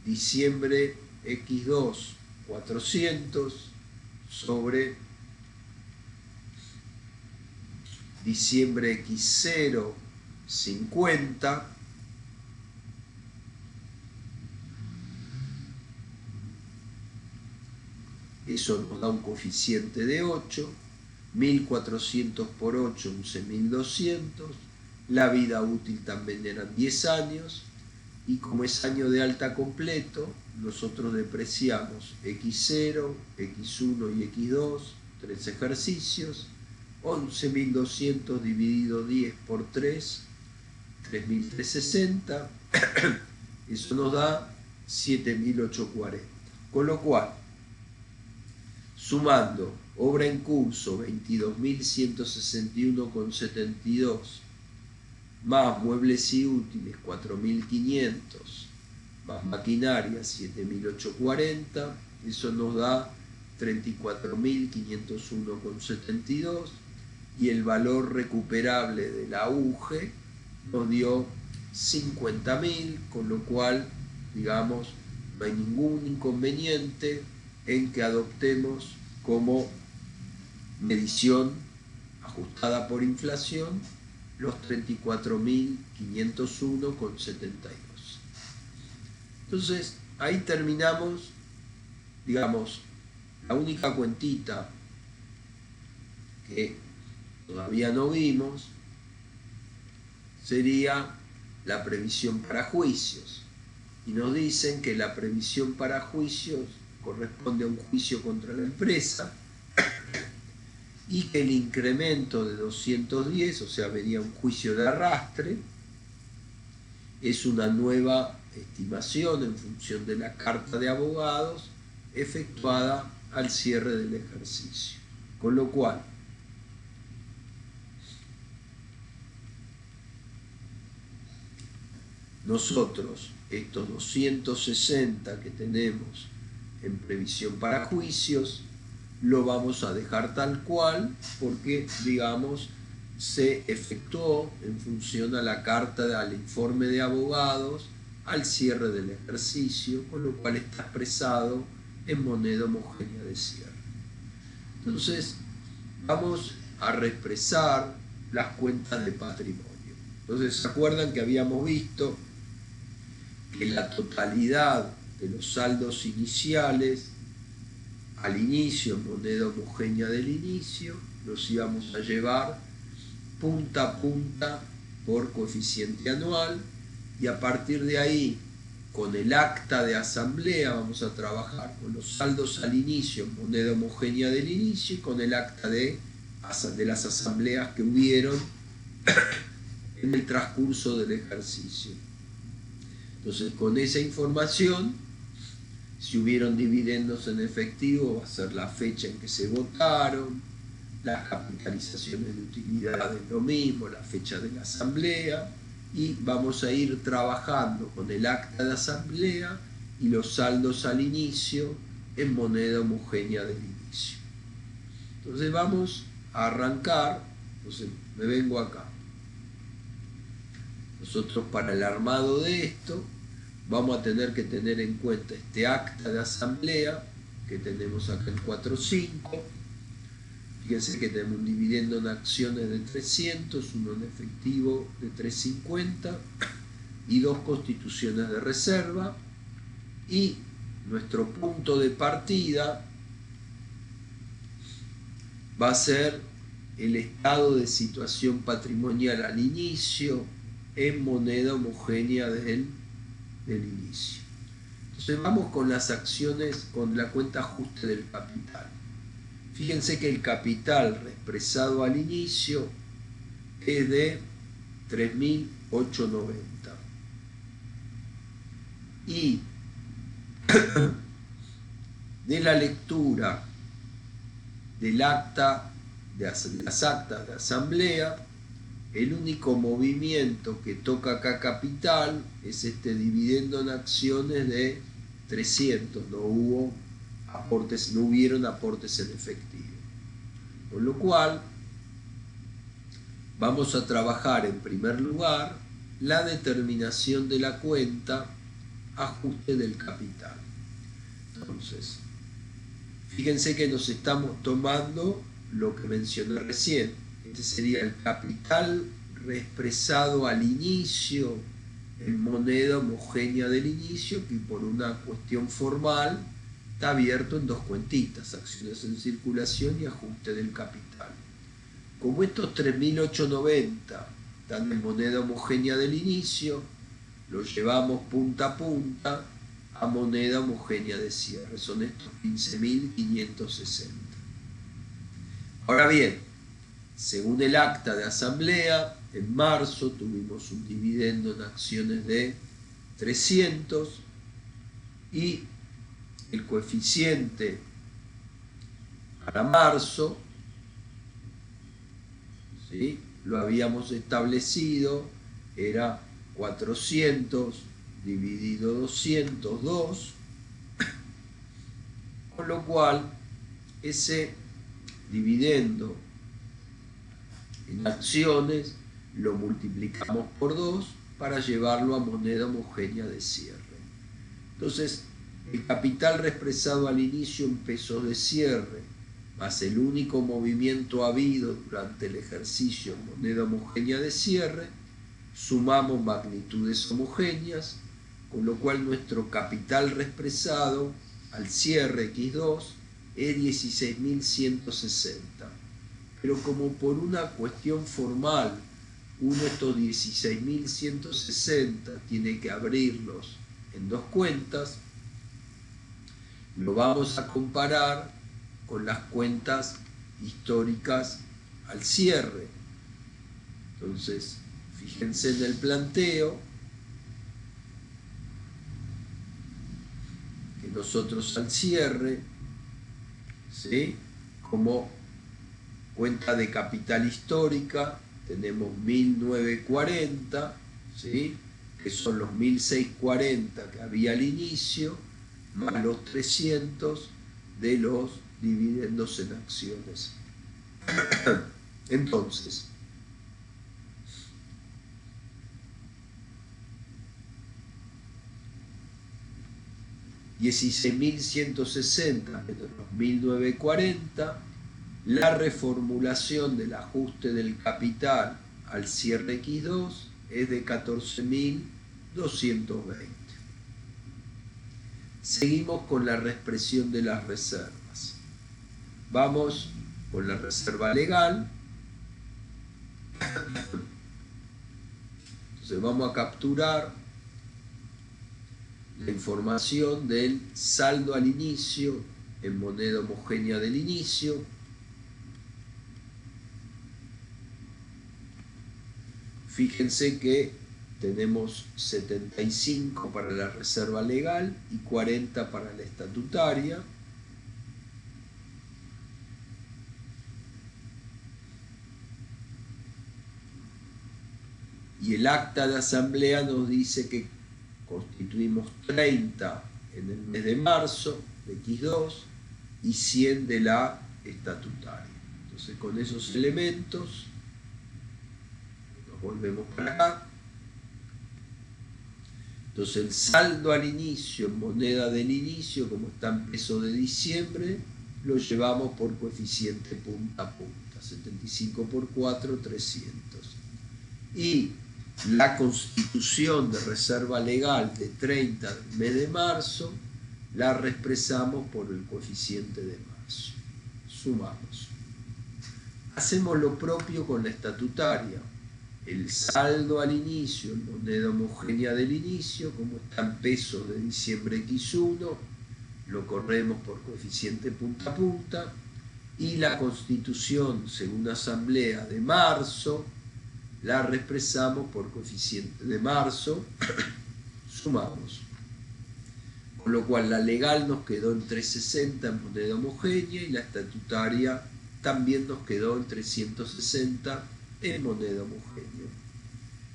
diciembre X2, 400, sobre diciembre X0, 50, eso nos da un coeficiente de 8, 1.400 por 8, 11.200, la vida útil también eran 10 años, y como es año de alta completo, nosotros depreciamos X0, X1 y X2, 3 ejercicios, 11.200 dividido 10 por 3, 3.360, eso nos da 7.840. Con lo cual, sumando obra en curso 22.161,72, más muebles y útiles 4.500, más maquinaria 7.840, eso nos da 34.501,72, y el valor recuperable del auge nos dio 50.000, con lo cual, digamos, no hay ningún inconveniente en que adoptemos como medición ajustada por inflación los 34.501,72. Entonces, ahí terminamos, digamos, la única cuentita que todavía no vimos sería la previsión para juicios. Y nos dicen que la previsión para juicios corresponde a un juicio contra la empresa, y que el incremento de 210, o sea, vería un juicio de arrastre, es una nueva estimación en función de la carta de abogados efectuada al cierre del ejercicio. Con lo cual, nosotros estos 260 que tenemos en previsión para juicios lo vamos a dejar tal cual, porque, digamos, se efectuó en función a la carta, al informe de abogados al cierre del ejercicio, con lo cual está expresado en moneda homogénea de cierre. Entonces, vamos a reexpresar las cuentas de patrimonio. Entonces, ¿se acuerdan que habíamos visto que la totalidad de los saldos iniciales al inicio, en moneda homogénea del inicio, los íbamos a llevar punta a punta por coeficiente anual, y a partir de ahí, con el acta de asamblea, vamos a trabajar con los saldos al inicio en moneda homogénea del inicio y con el acta de las asambleas que hubieron en el transcurso del ejercicio. Entonces, con esa información, si hubieron dividendos en efectivo, va a ser la fecha en que se votaron, las capitalizaciones de utilidades lo mismo, la fecha de la asamblea, y vamos a ir trabajando con el acta de asamblea y los saldos al inicio en moneda homogénea del inicio. Entonces vamos a arrancar. Entonces me vengo acá. Nosotros, para el armado de esto, vamos a tener que tener en cuenta este acta de asamblea que tenemos acá en 4.5. Fíjense que tenemos un dividendo en acciones de 300, uno en efectivo de 350 y 2 constituciones de reserva. Y nuestro punto de partida va a ser el estado de situación patrimonial al inicio en moneda homogénea del inicio. Entonces vamos con las acciones, con la cuenta ajuste del capital. Fíjense que el capital expresado al inicio es de 3.890. Y de la lectura del acta, de las actas de asamblea, el único movimiento que toca acá capital es este dividendo en acciones de 300. No hubieron aportes en efectivo. Con lo cual, vamos a trabajar en primer lugar la determinación de la cuenta ajuste del capital. Entonces, fíjense que nos estamos tomando lo que mencioné recién. Este sería el capital reexpresado al inicio en moneda homogénea del inicio, que por una cuestión formal está abierto en 2 cuentitas: acciones en circulación y ajuste del capital. Como estos 3.890 están en moneda homogénea del inicio, los llevamos punta a punta a moneda homogénea de cierre. Son estos 15.560. Ahora bien, según el acta de asamblea, en marzo tuvimos un dividendo en acciones de 300 y el coeficiente para marzo, ¿sí?, lo habíamos establecido, era 400 dividido 202, con lo cual ese dividendo en acciones lo multiplicamos por 2 para llevarlo a moneda homogénea de cierre. Entonces, el capital reexpresado al inicio en pesos de cierre, más el único movimiento habido durante el ejercicio en moneda homogénea de cierre, sumamos magnitudes homogéneas, con lo cual nuestro capital reexpresado al cierre X2 es 16.160. Pero como por una cuestión formal uno de estos 16.160 tiene que abrirlos en 2 cuentas, lo vamos a comparar con las cuentas históricas al cierre. Entonces, fíjense en el planteo que nosotros al cierre, ¿sí?, como cuenta de capital histórica tenemos 1.940, ¿sí?, que son los 1.640 que había al inicio, más los 300 de los dividendos en acciones. Entonces, 16.160 menos los 1.940, la reformulación del ajuste del capital al cierre X2 es de 14.220. Seguimos con la reexpresión de las reservas. Vamos con la reserva legal. Entonces vamos a capturar la información del saldo al inicio en moneda homogénea del inicio. Fíjense que tenemos 75 para la reserva legal y 40 para la estatutaria. Y el acta de asamblea nos dice que constituimos 30 en el mes de marzo de X2 y 100 de la estatutaria. Entonces con esos elementos nos volvemos para acá. Entonces el saldo al inicio en moneda del inicio, como está en peso de diciembre, lo llevamos por coeficiente punta a punta, 75 por 4, 300. Y la constitución de reserva legal de 30 del mes de marzo la reexpresamos por el coeficiente de marzo. Sumamos. Hacemos lo propio con la estatutaria. El saldo al inicio en moneda homogénea del inicio, como está en peso de diciembre X1, lo corremos por coeficiente punta a punta, y la constitución según asamblea de marzo la reexpresamos por coeficiente de marzo, sumamos. Con lo cual la legal nos quedó en 360 en moneda homogénea y la estatutaria también nos quedó en 360 en moneda homogénea.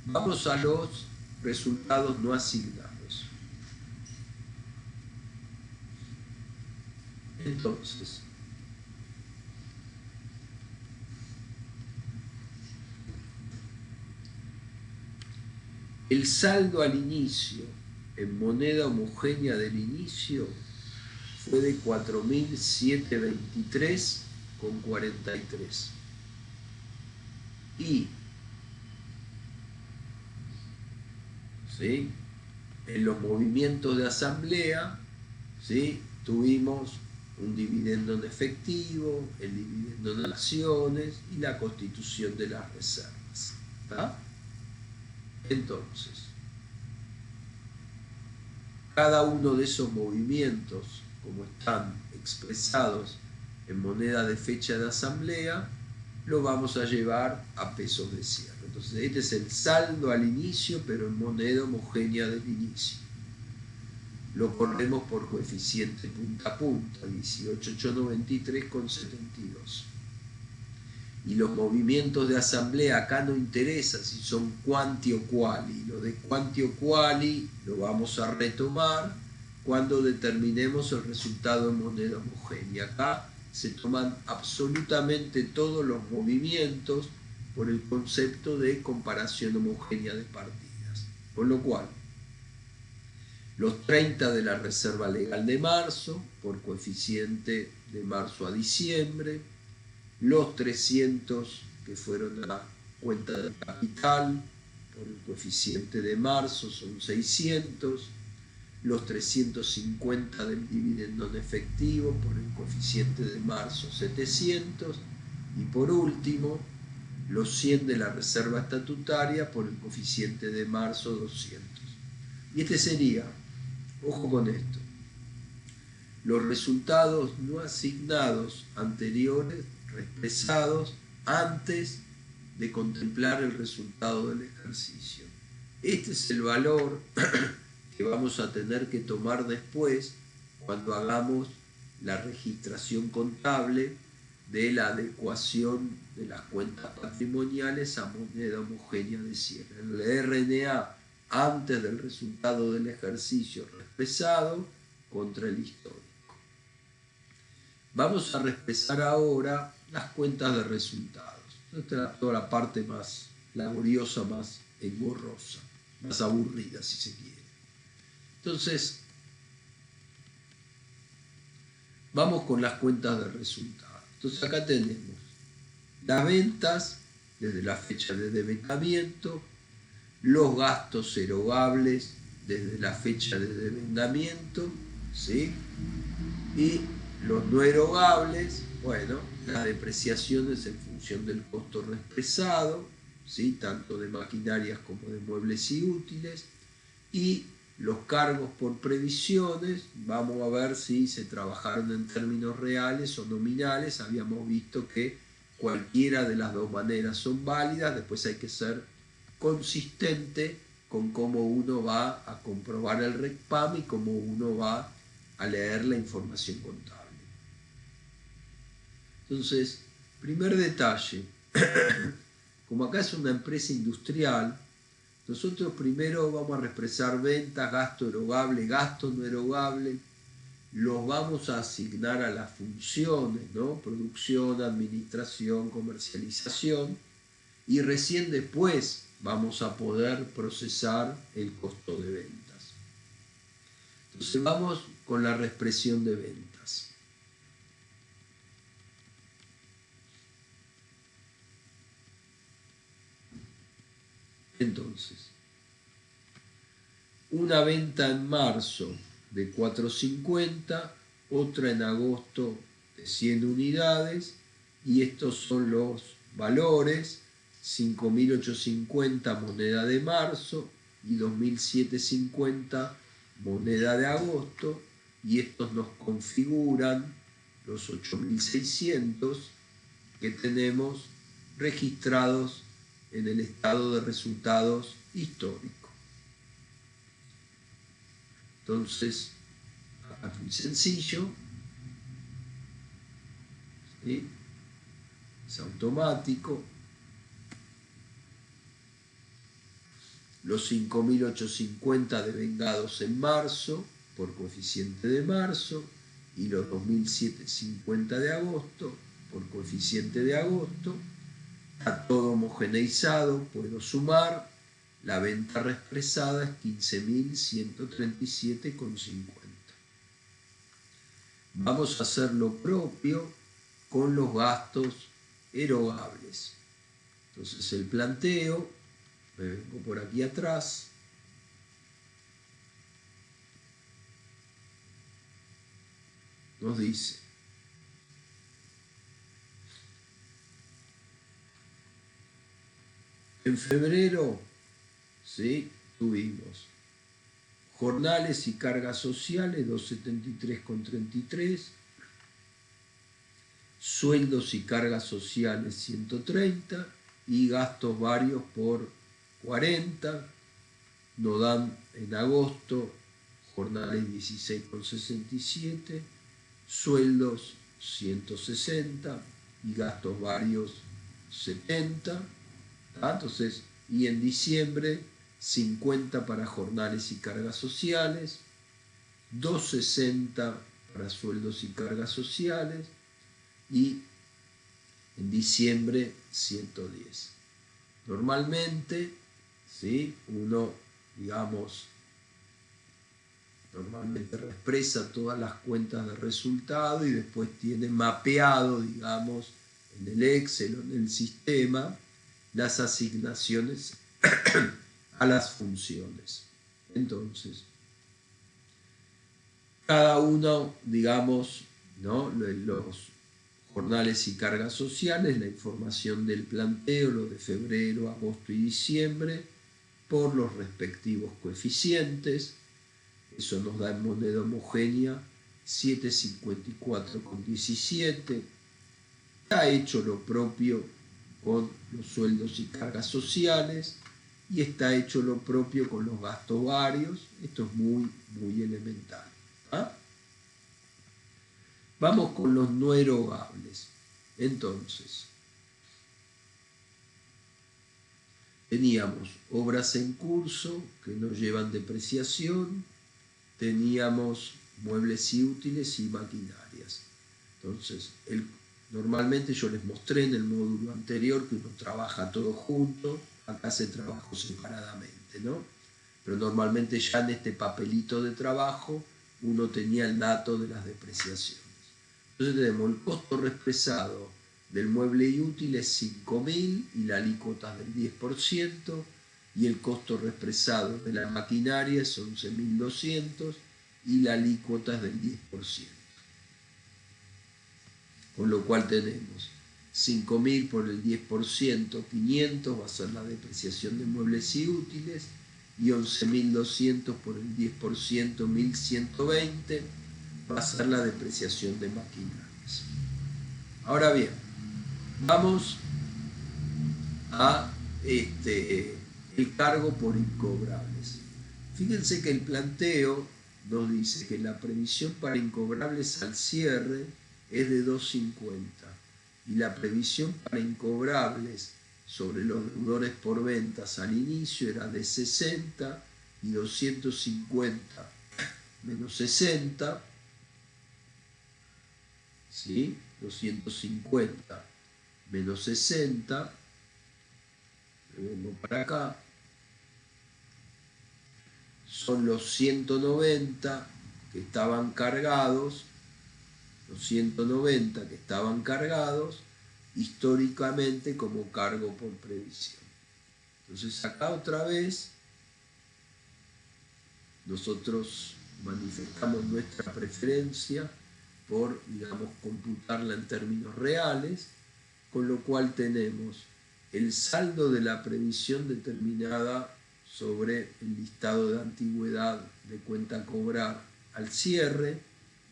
Vamos a los resultados no asignados. Entonces, el saldo al inicio en moneda homogénea del inicio fue de 4.723,43. Y ¿sí? En los movimientos de asamblea, ¿sí? Tuvimos un dividendo en efectivo, el dividendo en acciones y la constitución de las reservas. ¿Está? Entonces, cada uno de esos movimientos, como están expresados en moneda de fecha de asamblea, lo vamos a llevar a pesos de cierre. Entonces, este es el saldo al inicio, pero en moneda homogénea del inicio. Lo corremos por coeficiente punta a punta, 18.893,72. Y los movimientos de asamblea acá no interesa si son quanti o quali. Lo de quanti o quali lo vamos a retomar cuando determinemos el resultado en moneda homogénea. Acá se toman absolutamente todos los movimientos por el concepto de comparación homogénea de partidas. Con lo cual, los 30 de la reserva legal de marzo, por coeficiente de marzo a diciembre, los 300 que fueron a la cuenta de capital, por el coeficiente de marzo son 600, los 350 del dividendo en efectivo por el coeficiente de marzo 700 y por último los 100 de la reserva estatutaria por el coeficiente de marzo 200. Y este sería, ojo con esto, los resultados no asignados anteriores expresados antes de contemplar el resultado del ejercicio. Este es el valor que vamos a tener que tomar después cuando hagamos la registración contable de la adecuación de las cuentas patrimoniales a moneda homogénea de cierre. El RNA antes del resultado del ejercicio expresado contra el histórico. Vamos a reexpresar ahora las cuentas de resultados. Esta es toda la parte más laboriosa, más engorrosa, más aburrida si se quiere. Entonces, Vamos con las cuentas de resultados. Entonces acá tenemos las ventas desde la fecha de devengamiento, los gastos erogables desde la fecha de devengamiento, ¿sí? Y los no erogables, bueno, las depreciaciones en función del costo reexpresado, ¿sí? Tanto de maquinarias como de muebles y útiles, y los cargos por previsiones. Vamos a ver si se trabajaron en términos reales o nominales. Habíamos visto que cualquiera de las dos maneras son válidas. Después hay que ser consistente con cómo uno va a comprobar el RECPAM y cómo uno va a leer la información contable. Entonces, primer detalle, como acá es una empresa industrial, nosotros primero vamos a reexpresar ventas, gasto erogable, gasto no erogable, los vamos a asignar a las funciones, ¿no? Producción, administración, comercialización, y recién después vamos a poder procesar el costo de ventas. Entonces vamos con la reexpresión de ventas. Entonces, una venta en marzo de 450, otra en agosto de 100 unidades, y estos son los valores: 5.850 moneda de marzo y 2.750 moneda de agosto, y estos nos configuran los 8.600 que tenemos registrados en el estado de resultados histórico. Entonces, acá es muy sencillo, ¿sí? Es automático. Los 5.850 devengados en marzo por coeficiente de marzo y los 2.750 de agosto por coeficiente de agosto. Está todo homogeneizado, puedo sumar. La venta reexpresada es 15.137,50. Vamos a hacer lo propio con los gastos erogables. Entonces el planteo, me vengo por aquí atrás, nos dice: en febrero, ¿sí?, tuvimos jornales y cargas sociales 273,33, sueldos y cargas sociales 130 y gastos varios por 40. Nos dan en agosto jornales 16,67, sueldos 160 y gastos varios 70. Entonces, y en diciembre 50 para jornales y cargas sociales, 260 para sueldos y cargas sociales, y en diciembre 110. Normalmente, ¿sí?, uno, digamos, normalmente expresa todas las cuentas de resultado y después tiene mapeado, digamos, en el Excel o en el sistema, las asignaciones a las funciones. Entonces, cada uno, digamos, ¿no?, los jornales y cargas sociales, la información del planteo, lo de febrero, agosto y diciembre, por los respectivos coeficientes. Eso nos da en moneda homogénea 754,17. Está hecho lo propio con los sueldos y cargas sociales y está hecho lo propio con los gastos varios. Esto es muy, muy elemental. Vamos con los no erogables. Entonces, teníamos obras en curso que no llevan depreciación, teníamos muebles y útiles y maquinarias. Entonces, normalmente yo les mostré en el módulo anterior que uno trabaja todo junto, acá se trabajó separadamente, ¿no? Pero normalmente ya en este papelito de trabajo uno tenía el dato de las depreciaciones. Entonces tenemos el costo reexpresado del mueble y útil es 5.000 y la alícuota es del 10%, y el costo reexpresado de la maquinaria es 11.200 y la alícuota es del 10%. Con lo cual tenemos 5.000 por el 10%, 500 va a ser la depreciación de muebles y útiles, y 11.200 por el 10%, 1.120 va a ser la depreciación de maquinarias. Ahora bien, vamos a el cargo por incobrables. Fíjense que el planteo nos dice que la previsión para incobrables al cierre es de 2.50 y la previsión para incobrables sobre los deudores por ventas al inicio era de 60 y 250 menos 60, ¿sí? 250 menos 60, vengo para acá, son los 190 que estaban cargados, los 190 que estaban cargados históricamente como cargo por previsión. Entonces acá otra vez nosotros manifestamos nuestra preferencia por, digamos, computarla en términos reales, con lo cual tenemos el saldo de la previsión determinada sobre el listado de antigüedad de cuenta a cobrar al cierre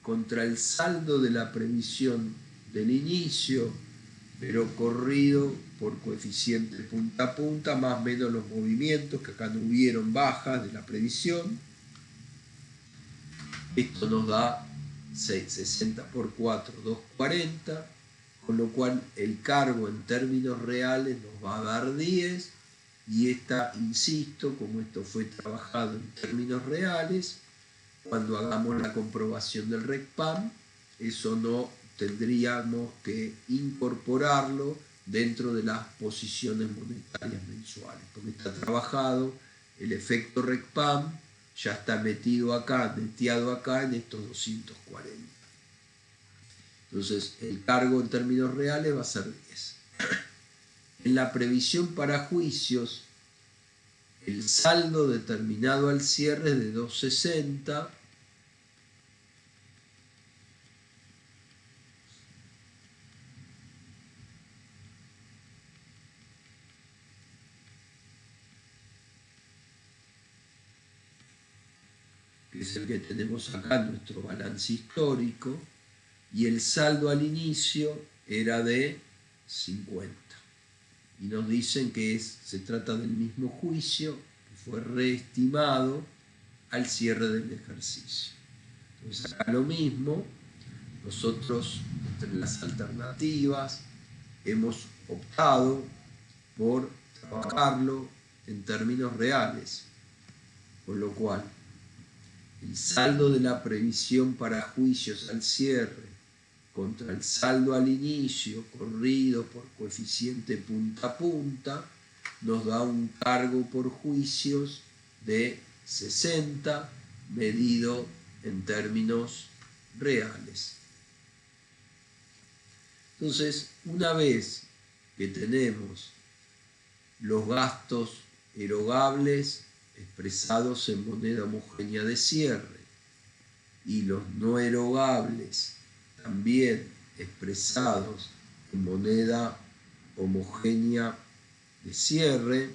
contra el saldo de la previsión del inicio, pero corrido por coeficiente punta a punta, más o menos los movimientos, que acá no hubieron bajas de la previsión. Esto nos da 60 por 4, 240, con lo cual el cargo en términos reales nos va a dar 10, y esta, insisto, como esto fue trabajado en términos reales, cuando hagamos la comprobación del RECPAM, eso no tendríamos que incorporarlo dentro de las posiciones monetarias mensuales, porque está trabajado el efecto RECPAM, ya está metido acá, neteado acá en estos 240. Entonces el cargo en términos reales va a ser 10. En la previsión para juicios, el saldo determinado al cierre es de 260, que es el que tenemos acá en nuestro balance histórico, y el saldo al inicio era de 50. Y nos dicen que se trata del mismo juicio que fue reestimado al cierre del ejercicio. Entonces acá lo mismo, nosotros entre las alternativas hemos optado por trabajarlo en términos reales, con lo cual el saldo de la previsión para juicios al cierre contra el saldo al inicio corrido por coeficiente punta a punta nos da un cargo por juicios de 60 medido en términos reales. Entonces, una vez que tenemos los gastos erogables expresados en moneda homogénea de cierre y los no erogables también expresados en moneda homogénea de cierre,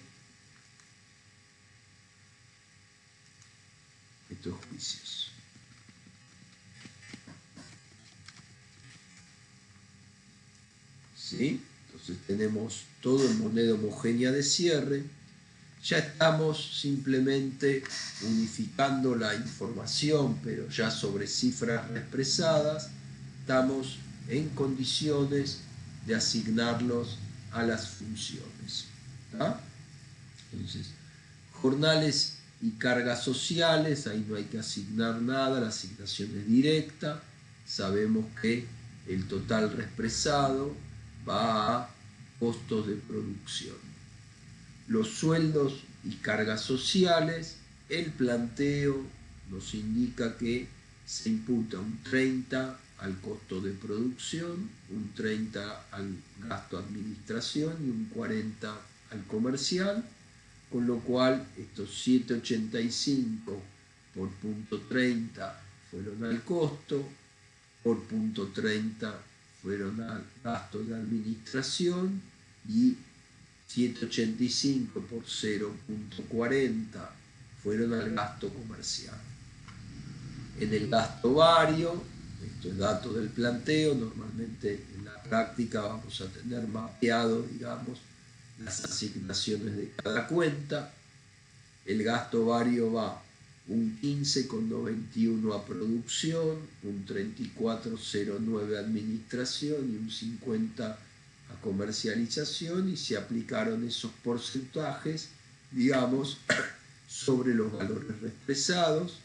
estos juicios. ¿Sí? Entonces tenemos todo en moneda homogénea de cierre. Ya estamos simplemente unificando la información, pero ya sobre cifras expresadas, estamos en condiciones de asignarlos a las funciones. ¿Tá? Entonces, jornales y cargas sociales, ahí no hay que asignar nada, la asignación es directa, sabemos que el total reexpresado va a costos de producción. Los sueldos y cargas sociales, el planteo nos indica que se imputa un 30 al costo de producción, un 30 al gasto de administración y un 40 al comercial, con lo cual estos 7,85 por punto 30 fueron al costo, por punto 30 fueron al gasto de administración y 7,85 por 0,40 fueron al gasto comercial. En el gasto vario, esto es dato del planteo, normalmente en la práctica vamos a tener mapeado, digamos, las asignaciones de cada cuenta. El gasto vario va un 15,91 a producción, un 34,09 a administración y un 50 a comercialización, y se aplicaron esos porcentajes, digamos, sobre los valores expresados.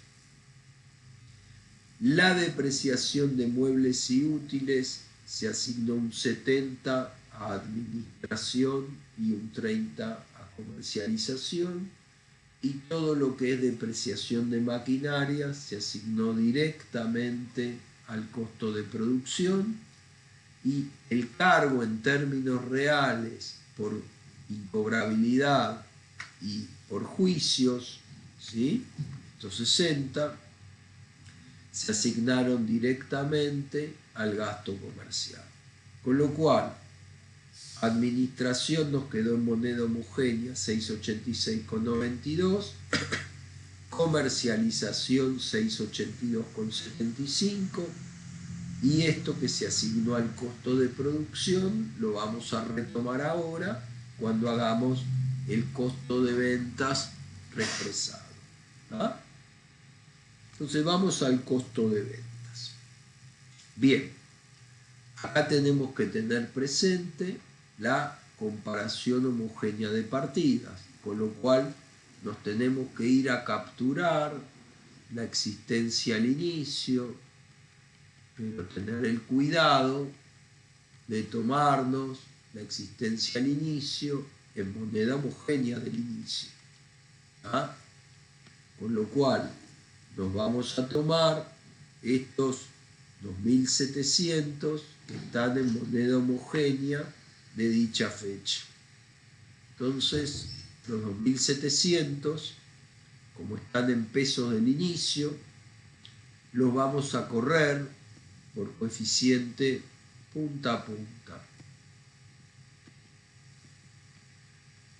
La depreciación de muebles y útiles se asignó un 70 a administración y un 30 a comercialización, y todo lo que es depreciación de maquinaria se asignó directamente al costo de producción, y el cargo en términos reales por incobrabilidad y por juicios, ¿sí?, estos 60, se asignaron directamente al gasto comercial. Con lo cual, administración nos quedó en moneda homogénea 686,92, comercialización 682,75, y esto que se asignó al costo de producción lo vamos a retomar ahora cuando hagamos el costo de ventas reexpresado. ¿Ah? Entonces vamos al costo de ventas. Bien, acá tenemos que tener presente la comparación homogénea de partidas, con lo cual nos tenemos que ir a capturar la existencia al inicio, pero tener el cuidado de tomarnos la existencia al inicio en moneda homogénea del inicio. ¿Ah? Con lo cual nos vamos a tomar estos 2.700 que están en moneda homogénea de dicha fecha. Entonces, los 2.700, como están en pesos del inicio, los vamos a correr por coeficiente punta a punta.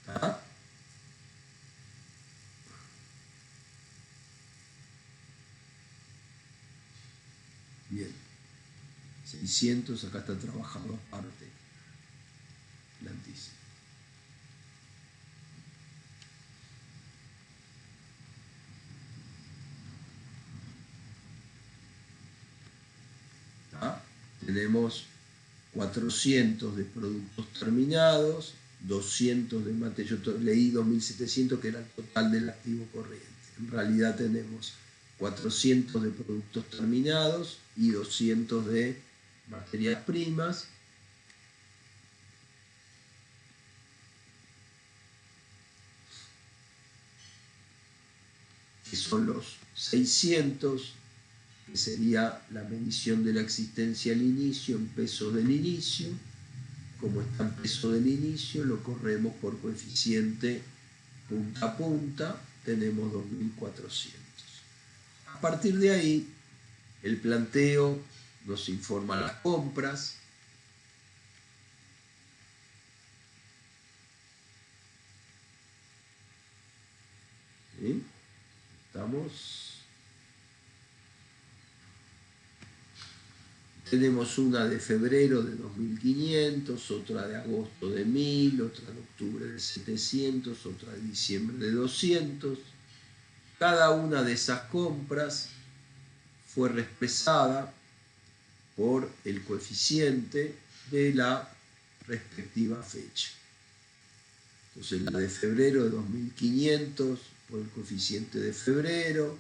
¿Ah? Bien, 600, acá está trabajado aparte el anticipo. ¿Ah? Tenemos 400 de productos terminados, 200 de materia. Yo leí 2.700 que era el total del activo corriente. En realidad tenemos 400 de productos terminados y 200 de materias primas. Que son los 600, que sería la medición de la existencia al inicio en pesos del inicio. Como está en peso del inicio, lo corremos por coeficiente punta a punta, tenemos 2.400. A partir de ahí, el planteo nos informa las compras. ¿Sí? Tenemos una de febrero de 2.500, otra de agosto de 1.000, otra de octubre de 700, otra de diciembre de 200. Cada una de esas compras fue reexpresada por el coeficiente de la respectiva fecha. Entonces la de febrero de 2.500 por el coeficiente de febrero,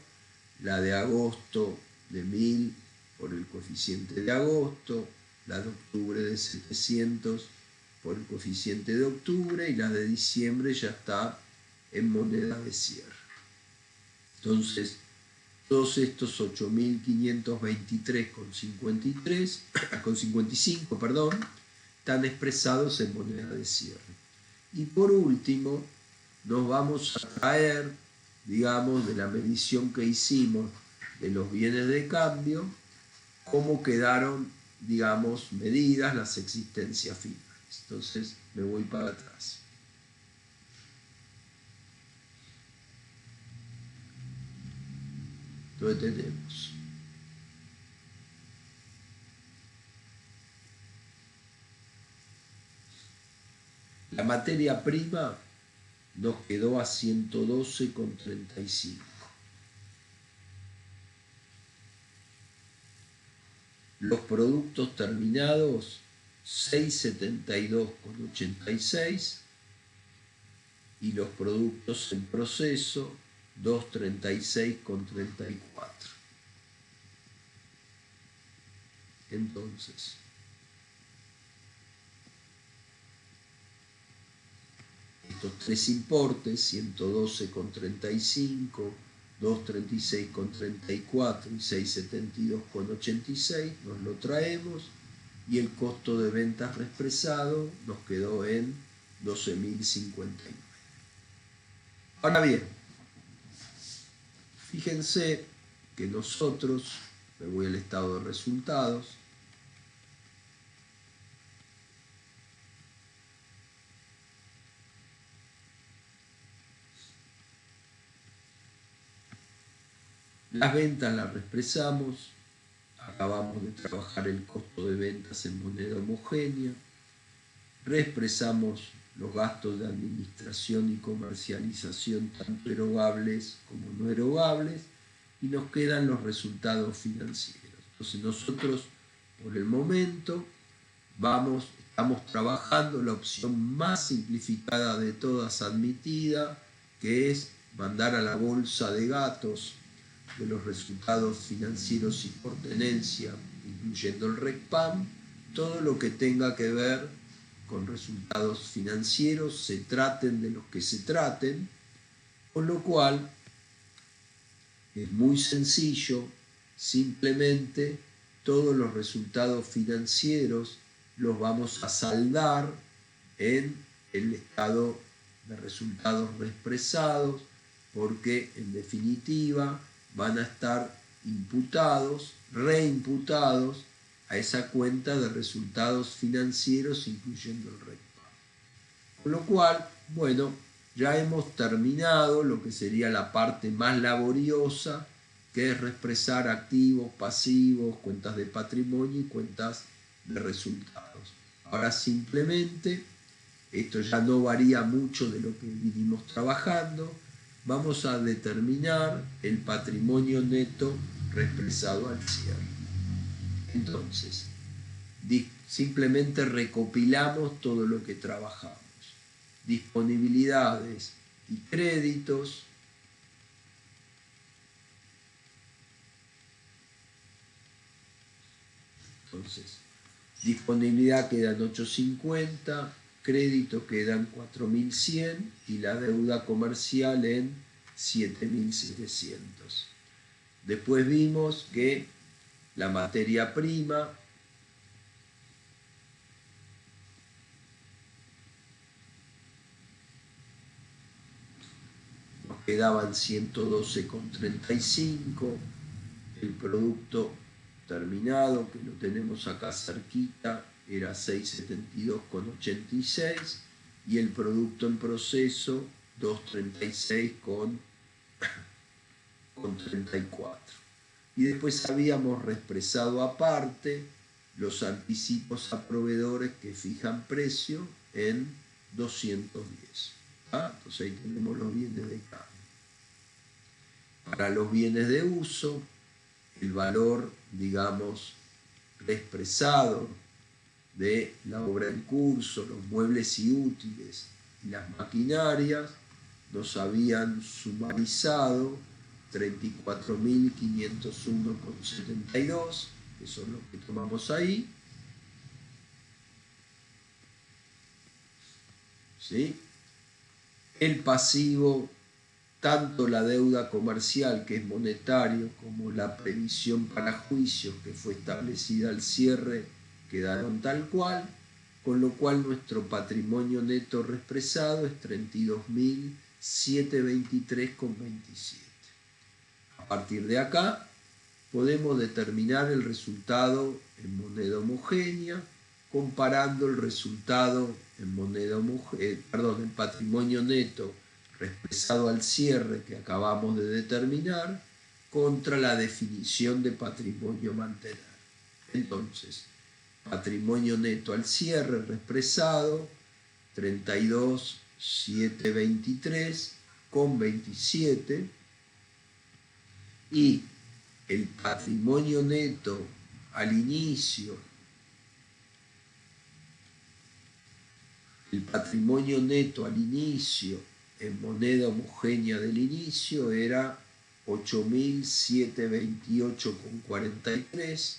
la de agosto de 1.000 por el coeficiente de agosto, la de octubre de 700 por el coeficiente de octubre, y la de diciembre ya está en moneda de cierre. Entonces, todos estos 8.523,55, perdón, están expresados en moneda de cierre. Y por último, nos vamos a traer, digamos, de la medición que hicimos de los bienes de cambio, cómo quedaron, digamos, medidas las existencias finales. Entonces me voy para atrás. Entonces tenemos la materia prima, nos quedó a 112,35. Los productos terminados, 672,86. Y los productos en proceso, 236,34. Entonces, estos tres importes, 112,35, 236,34 y 672,86, nos lo traemos y el costo de ventas reexpresado nos quedó en 12.059. Ahora bien, fíjense que nosotros, me voy al estado de resultados, las ventas las reexpresamos, acabamos de trabajar el costo de ventas en moneda homogénea, reexpresamos los gastos de administración y comercialización tanto erogables como no erogables y nos quedan los resultados financieros. Entonces nosotros por el momento estamos trabajando la opción más simplificada de todas admitida, que es mandar a la bolsa de gatos de los resultados financieros y por tenencia, incluyendo el RECPAM, todo lo que tenga que ver con resultados financieros, se traten de los que se traten, con lo cual es muy sencillo, simplemente todos los resultados financieros los vamos a saldar en el estado de resultados reexpresados, porque en definitiva van a estar imputados, reimputados a esa cuenta de resultados financieros, incluyendo el RECPAM. Con lo cual, bueno, ya hemos terminado lo que sería la parte más laboriosa, que es reexpresar activos, pasivos, cuentas de patrimonio y cuentas de resultados. Ahora simplemente, esto ya no varía mucho de lo que vinimos trabajando, vamos a determinar el patrimonio neto reexpresado al cierre. Entonces, simplemente recopilamos todo lo que trabajamos. Disponibilidades y créditos. Entonces, disponibilidad quedan 850, crédito quedan 4.100 y la deuda comercial en 7.700. Después vimos que la materia prima nos quedaban 112,35, el producto terminado, que lo tenemos acá cerquita, era 672,86 y el producto en proceso 236,34. Y después habíamos reexpresado aparte los anticipos a proveedores que fijan precio en 210. Entonces ahí tenemos los bienes de cambio. Para los bienes de uso, el valor, digamos, expresado de la obra en curso, los muebles y útiles y las maquinarias, nos habían sumarizado 34.501,72, que son los que tomamos ahí. ¿Sí? El pasivo tanto la deuda comercial, que es monetario, como la previsión para juicios, que fue establecida al cierre, quedaron tal cual, con lo cual nuestro patrimonio neto reexpresado es 32.723,27. A partir de acá podemos determinar el resultado en moneda homogénea, comparando el resultado en el patrimonio neto expresado al cierre que acabamos de determinar contra la definición de patrimonio a mantener. Entonces, patrimonio neto al cierre expresado 32.723,27 y el patrimonio neto al inicio, en moneda homogénea del inicio era 8.728,43.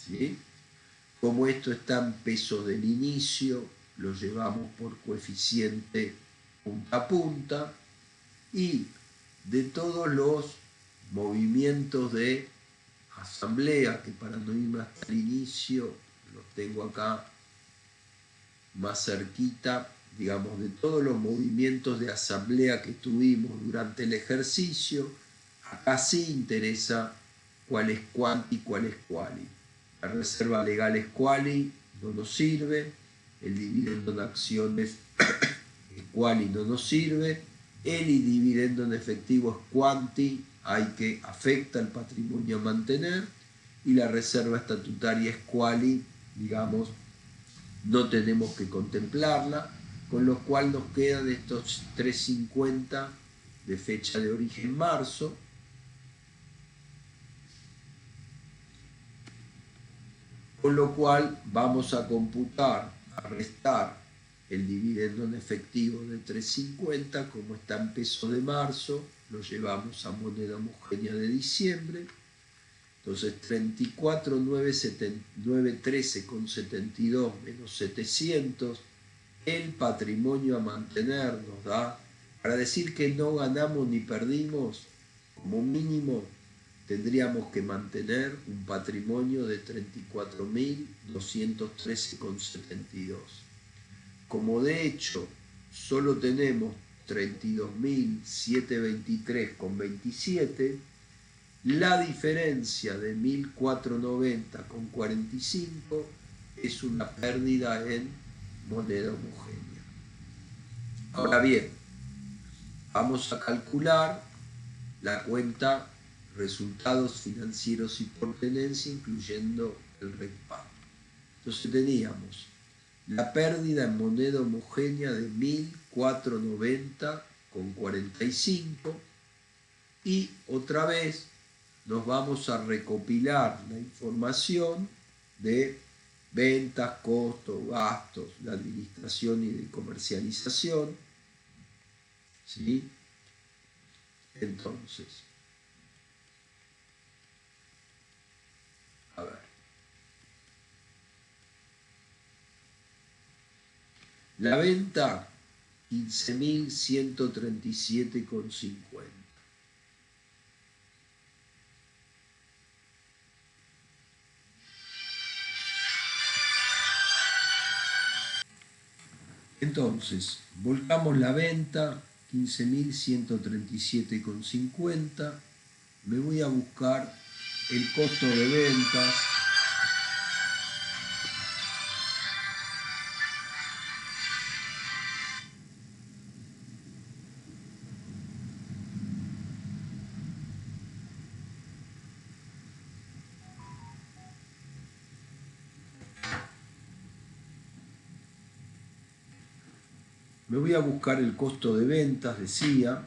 ¿Sí? Como esto está en pesos del inicio, lo llevamos por coeficiente punta a punta, y de todos los movimientos de asamblea, que para no irme hasta el inicio, los tengo acá más cerquita, digamos, de todos los movimientos de asamblea que tuvimos durante el ejercicio, acá sí interesa cuál es quanti y cuál es quali. La reserva legal es quali, no nos sirve, el dividendo en acciones es quali, no nos sirve, el dividendo en efectivo es quanti, hay que afecta el patrimonio a mantener, y la reserva estatutaria es quali, digamos, no tenemos que contemplarla, con lo cual nos quedan estos 350 de fecha de origen marzo, con lo cual vamos a computar, a restar el dividendo en efectivo de 350, como está en peso de marzo, lo llevamos a moneda homogénea de diciembre. Entonces 34.913,72 menos 700, el patrimonio a mantener nos da, para decir que no ganamos ni perdimos, como mínimo tendríamos que mantener un patrimonio de 34.213,72. Como de hecho solo tenemos 32.723,27, la diferencia de 1.490,45 es una pérdida en moneda homogénea. Ahora bien, vamos a calcular la cuenta resultados financieros y por tenencia, incluyendo el RECPAM. Entonces teníamos la pérdida en moneda homogénea de 1.490,45, y otra vez nos vamos a recopilar la información de ventas, costos, gastos, la administración y de comercialización. ¿Sí? Entonces, a ver. La venta, 15.137,50. Entonces, volcamos la venta, 15.137,50. Me voy a buscar el costo de ventas. Me voy a buscar el costo de ventas, decía,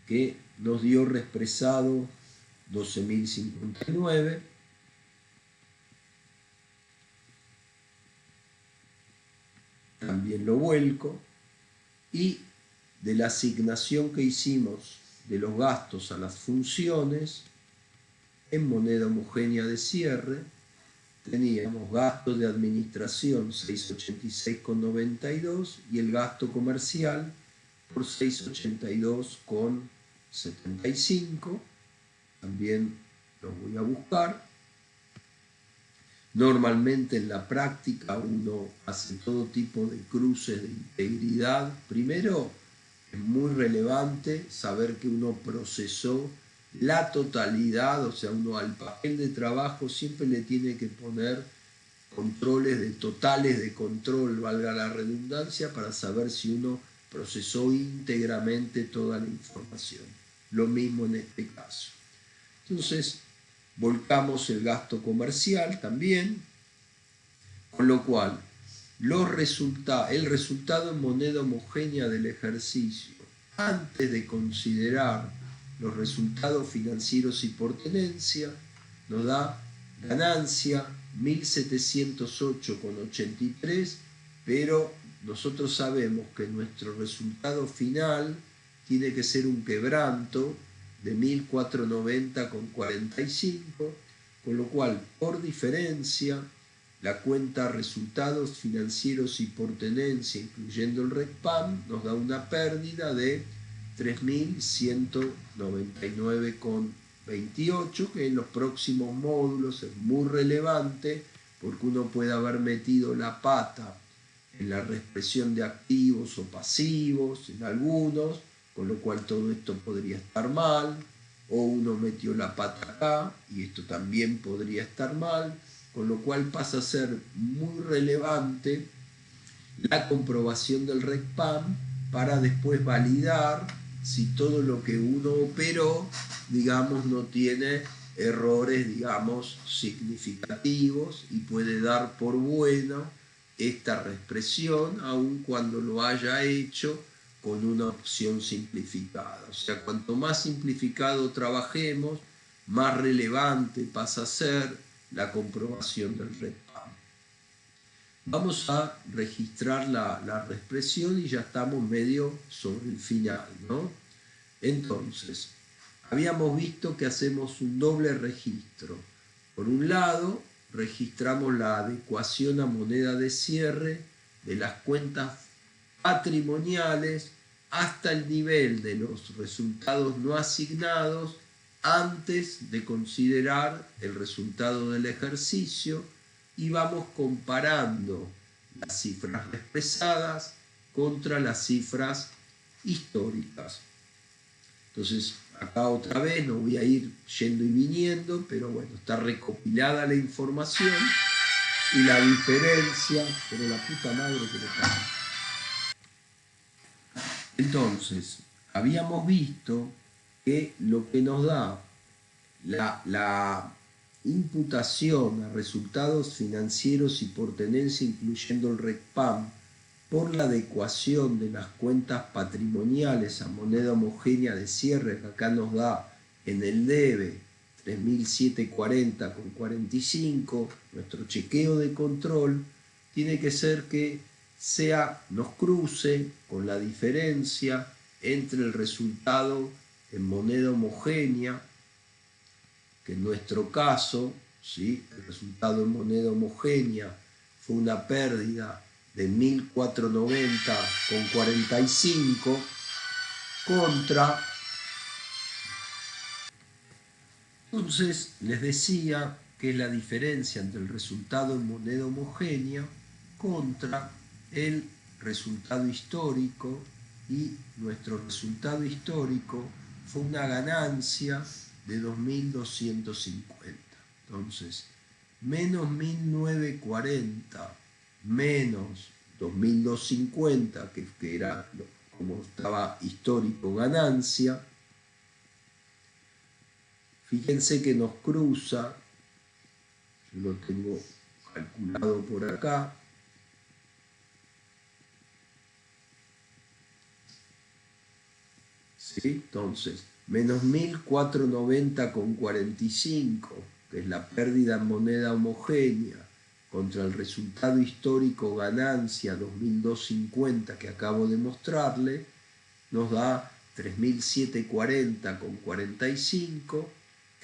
que nos dio reexpresado 12.059. También lo vuelco, y de la asignación que hicimos de los gastos a las funciones, en moneda homogénea de cierre teníamos gastos de administración 686,92 y el gasto comercial por 682,75. También los voy a buscar. Normalmente en la práctica uno hace todo tipo de cruces de integridad. Primero, es muy relevante saber que uno procesó la totalidad, o sea, uno al papel de trabajo siempre le tiene que poner controles de totales de control, valga la redundancia, para saber si uno procesó íntegramente toda la información. Lo mismo en este caso. Entonces, volcamos el gasto comercial también, con lo cual el resultado en moneda homogénea del ejercicio, antes de considerar los resultados financieros y por tenencia, nos da ganancia 1.708,83, pero nosotros sabemos que nuestro resultado final tiene que ser un quebranto de 1.490,45, con lo cual, por diferencia, la cuenta resultados financieros y por tenencia, incluyendo el RECPAM, nos da una pérdida de 3.199,28, que en los próximos módulos es muy relevante porque uno puede haber metido la pata en la reexpresión de activos o pasivos, en algunos, con lo cual todo esto podría estar mal, o uno metió la pata acá y esto también podría estar mal, con lo cual pasa a ser muy relevante la comprobación del RECPAM para después validar si todo lo que uno operó, digamos, no tiene errores, digamos, significativos y puede dar por buena esta reexpresión, aun cuando lo haya hecho con una opción simplificada. O sea, cuanto más simplificado trabajemos, más relevante pasa a ser la comprobación del RECPAM. Vamos a registrar la reexpresión y ya estamos medio sobre el final, ¿no? Entonces, habíamos visto que hacemos un doble registro. Por un lado, registramos la adecuación a moneda de cierre de las cuentas patrimoniales hasta el nivel de los resultados no asignados antes de considerar el resultado del ejercicio, y vamos comparando las cifras expresadas contra las cifras históricas. Entonces, acá otra vez no voy a ir yendo y viniendo, pero bueno, está recopilada la información y la diferencia, pero la puta madre que le pasa. Entonces, habíamos visto que lo que nos da la imputación a resultados financieros y por tenencia, incluyendo el RECPAM, por la adecuación de las cuentas patrimoniales a moneda homogénea de cierre, que acá nos da en el debe 3.740,45, nuestro chequeo de control tiene que ser que nos cruce con la diferencia entre el resultado en moneda homogénea, que en nuestro caso, ¿sí?, el resultado en moneda homogénea fue una pérdida de 1.490,45 contra. Entonces les decía que es la diferencia entre el resultado en moneda homogénea contra el resultado histórico, y nuestro resultado histórico fue una ganancia de 2.250. Entonces, menos 1.940 menos 2.250, que era como estaba histórico ganancia. Fíjense que nos cruza, yo lo tengo calculado por acá, ¿sí? Entonces, menos 1.490,45, que es la pérdida en moneda homogénea, contra el resultado histórico ganancia 2.250 que acabo de mostrarle, nos da 3.740,45,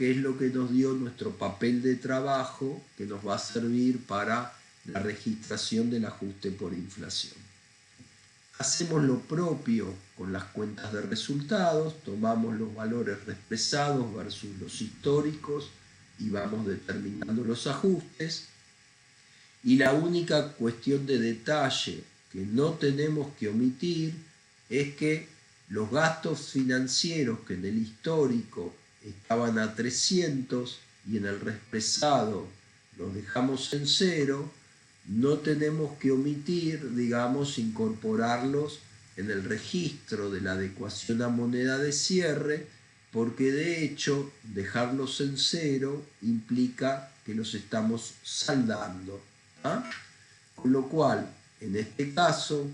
que es lo que nos dio nuestro papel de trabajo que nos va a servir para la registración del ajuste por inflación. Hacemos lo propio con las cuentas de resultados, tomamos los valores reexpresados versus los históricos y vamos determinando los ajustes. Y la única cuestión de detalle que no tenemos que omitir es que los gastos financieros que en el histórico estaban a 300 y en el reexpresado los dejamos en 0, no tenemos que omitir, digamos, incorporarlos en el registro de la adecuación a moneda de cierre, porque de hecho dejarlos en 0 implica que los estamos saldando. Con lo cual, en este caso,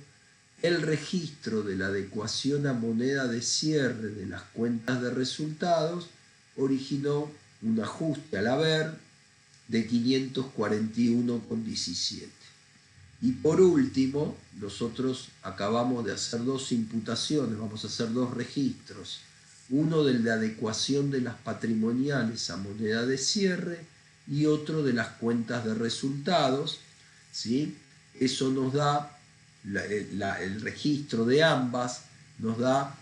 el registro de la adecuación a moneda de cierre de las cuentas de resultados originó un ajuste al haber de 541,17. Y por último, nosotros acabamos de hacer dos imputaciones, vamos a hacer dos registros. Uno del de adecuación de las patrimoniales a moneda de cierre y otro de las cuentas de resultados, ¿sí? Eso nos da, el registro de ambas nos da,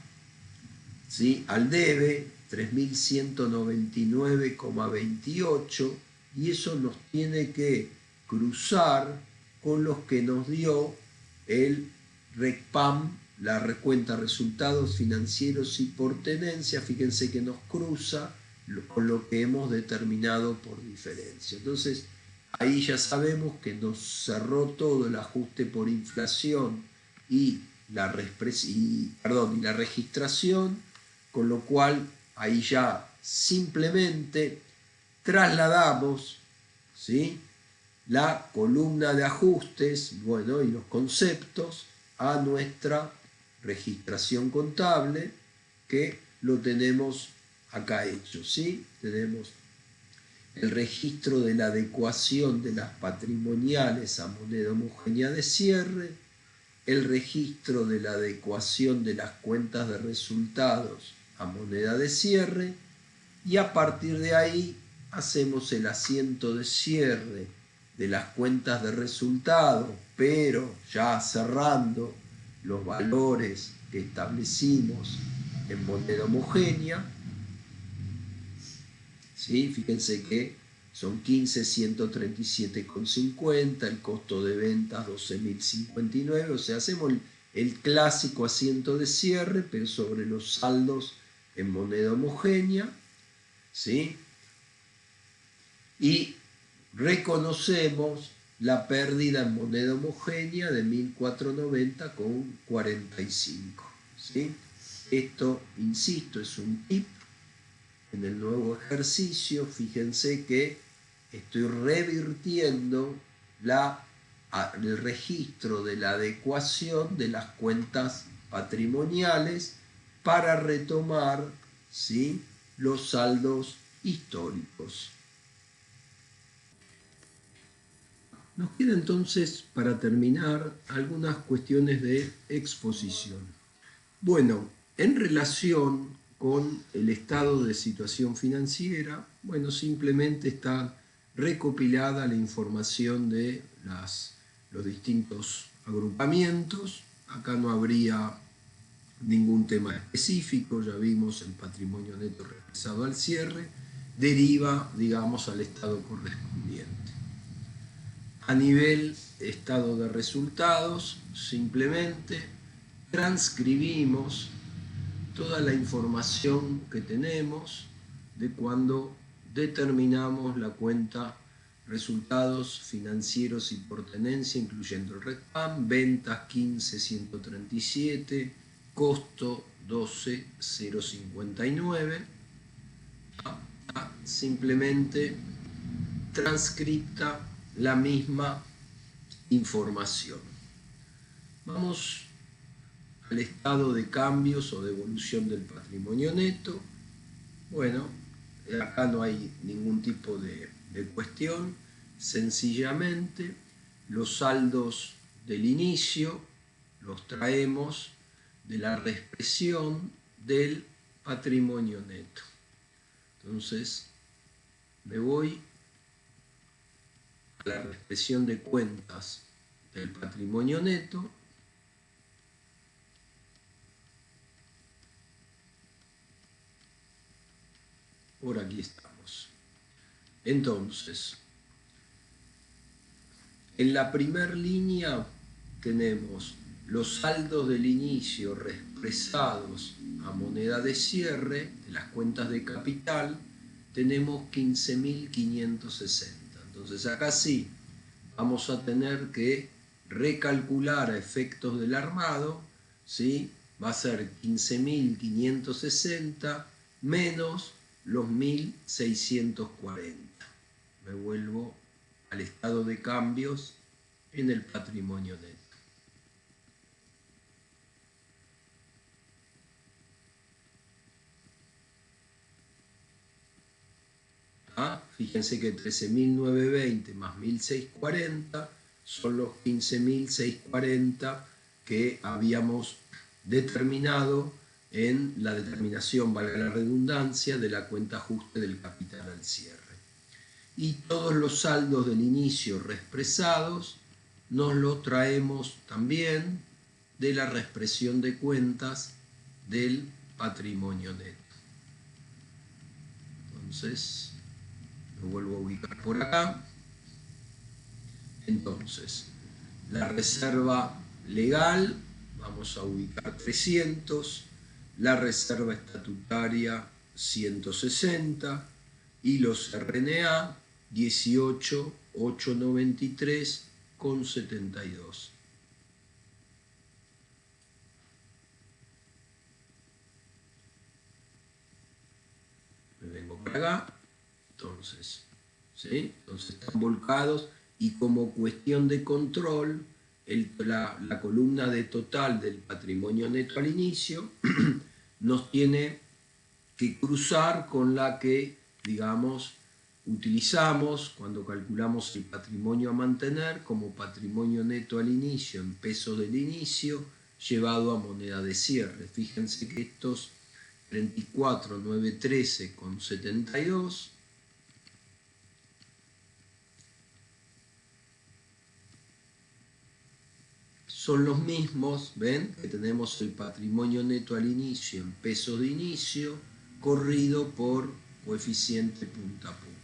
¿sí?, al debe 3.199,28 y eso nos tiene que cruzar con los que nos dio el RECPAM, la recuenta resultados financieros y por tenencia. Fíjense que nos cruza con lo que hemos determinado por diferencia. Entonces, ahí ya sabemos que nos cerró todo el ajuste por inflación y la registración, con lo cual ahí ya simplemente trasladamos, ¿sí?, la columna de ajustes, bueno, y los conceptos a nuestra registración contable, que lo tenemos acá hecho, ¿sí? Tenemos el registro de la adecuación de las patrimoniales a moneda homogénea de cierre, el registro de la adecuación de las cuentas de resultados a moneda de cierre, y a partir de ahí hacemos el asiento de cierre de las cuentas de resultados, pero ya cerrando los valores que establecimos en moneda homogénea, ¿sí? Fíjense que son 15.137,50, el costo de ventas 12.059, o sea, hacemos el clásico asiento de cierre, pero sobre los saldos en moneda homogénea, ¿sí? Y reconocemos la pérdida en moneda homogénea de 1.490,45, ¿sí? Esto, insisto, es un tip. En el nuevo ejercicio, fíjense que estoy revirtiendo el registro de la adecuación de las cuentas patrimoniales para retomar, ¿sí?, los saldos históricos. Nos queda entonces, para terminar, algunas cuestiones de exposición. Bueno, en relación con el estado de situación financiera, bueno, simplemente está recopilada la información de los distintos agrupamientos. Acá no habría ningún tema específico, ya vimos el patrimonio neto realizado al cierre, deriva, digamos, al estado correspondiente. A nivel estado de resultados, simplemente transcribimos toda la información que tenemos de cuando determinamos la cuenta resultados financieros y por tenencia, incluyendo el RECPAM, ventas 15.137, costo 12.059, simplemente transcripta la misma información. Vamos al estado de cambios o de evolución del patrimonio neto. Bueno, acá no hay ningún tipo de cuestión, sencillamente los saldos del inicio los traemos de la reexpresión del patrimonio neto. Entonces, me voy a la expresión de cuentas del patrimonio neto. Por aquí estamos. Entonces, en la primera línea tenemos los saldos del inicio reexpresados a moneda de cierre de las cuentas de capital. Tenemos 15.560. Entonces acá sí vamos a tener que recalcular a efectos del armado, ¿sí? Va a ser 15.560 menos los 1.640. Me vuelvo al estado de cambios en el patrimonio neto. Fíjense que 13.920 más 1.640 son los 15.640 que habíamos determinado en la determinación, valga la redundancia, de la cuenta ajuste del capital al cierre. Y todos los saldos del inicio reexpresados nos los traemos también de la reexpresión de cuentas del patrimonio neto. Entonces, lo vuelvo a ubicar por acá. Entonces, la reserva legal, vamos a ubicar 300, la reserva estatutaria 160 y los RNA 18.893,72. Me vengo para acá. Entonces, ¿sí? Entonces están volcados y como cuestión de control, la columna de total del patrimonio neto al inicio nos tiene que cruzar con la que, digamos, utilizamos cuando calculamos el patrimonio a mantener como patrimonio neto al inicio en pesos del inicio llevado a moneda de cierre. Fíjense que estos 34.913,72 son los mismos, ¿ven? Que tenemos el patrimonio neto al inicio en pesos de inicio corrido por coeficiente punta a punta.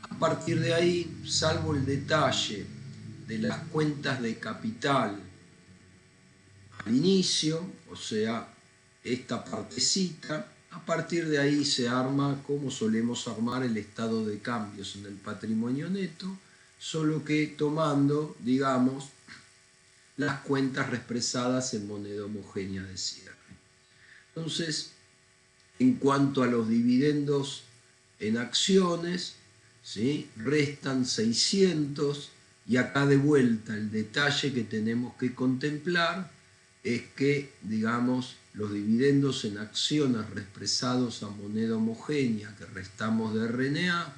A partir de ahí, salvo el detalle de las cuentas de capital al inicio, o sea, esta partecita, a partir de ahí se arma como solemos armar el estado de cambios en el patrimonio neto, solo que tomando, digamos, las cuentas reexpresadas en moneda homogénea de cierre. Entonces, en cuanto a los dividendos en acciones, ¿sí? Restan 600 y acá de vuelta el detalle que tenemos que contemplar es que, digamos, los dividendos en acciones reexpresados a moneda homogénea que restamos de RNA,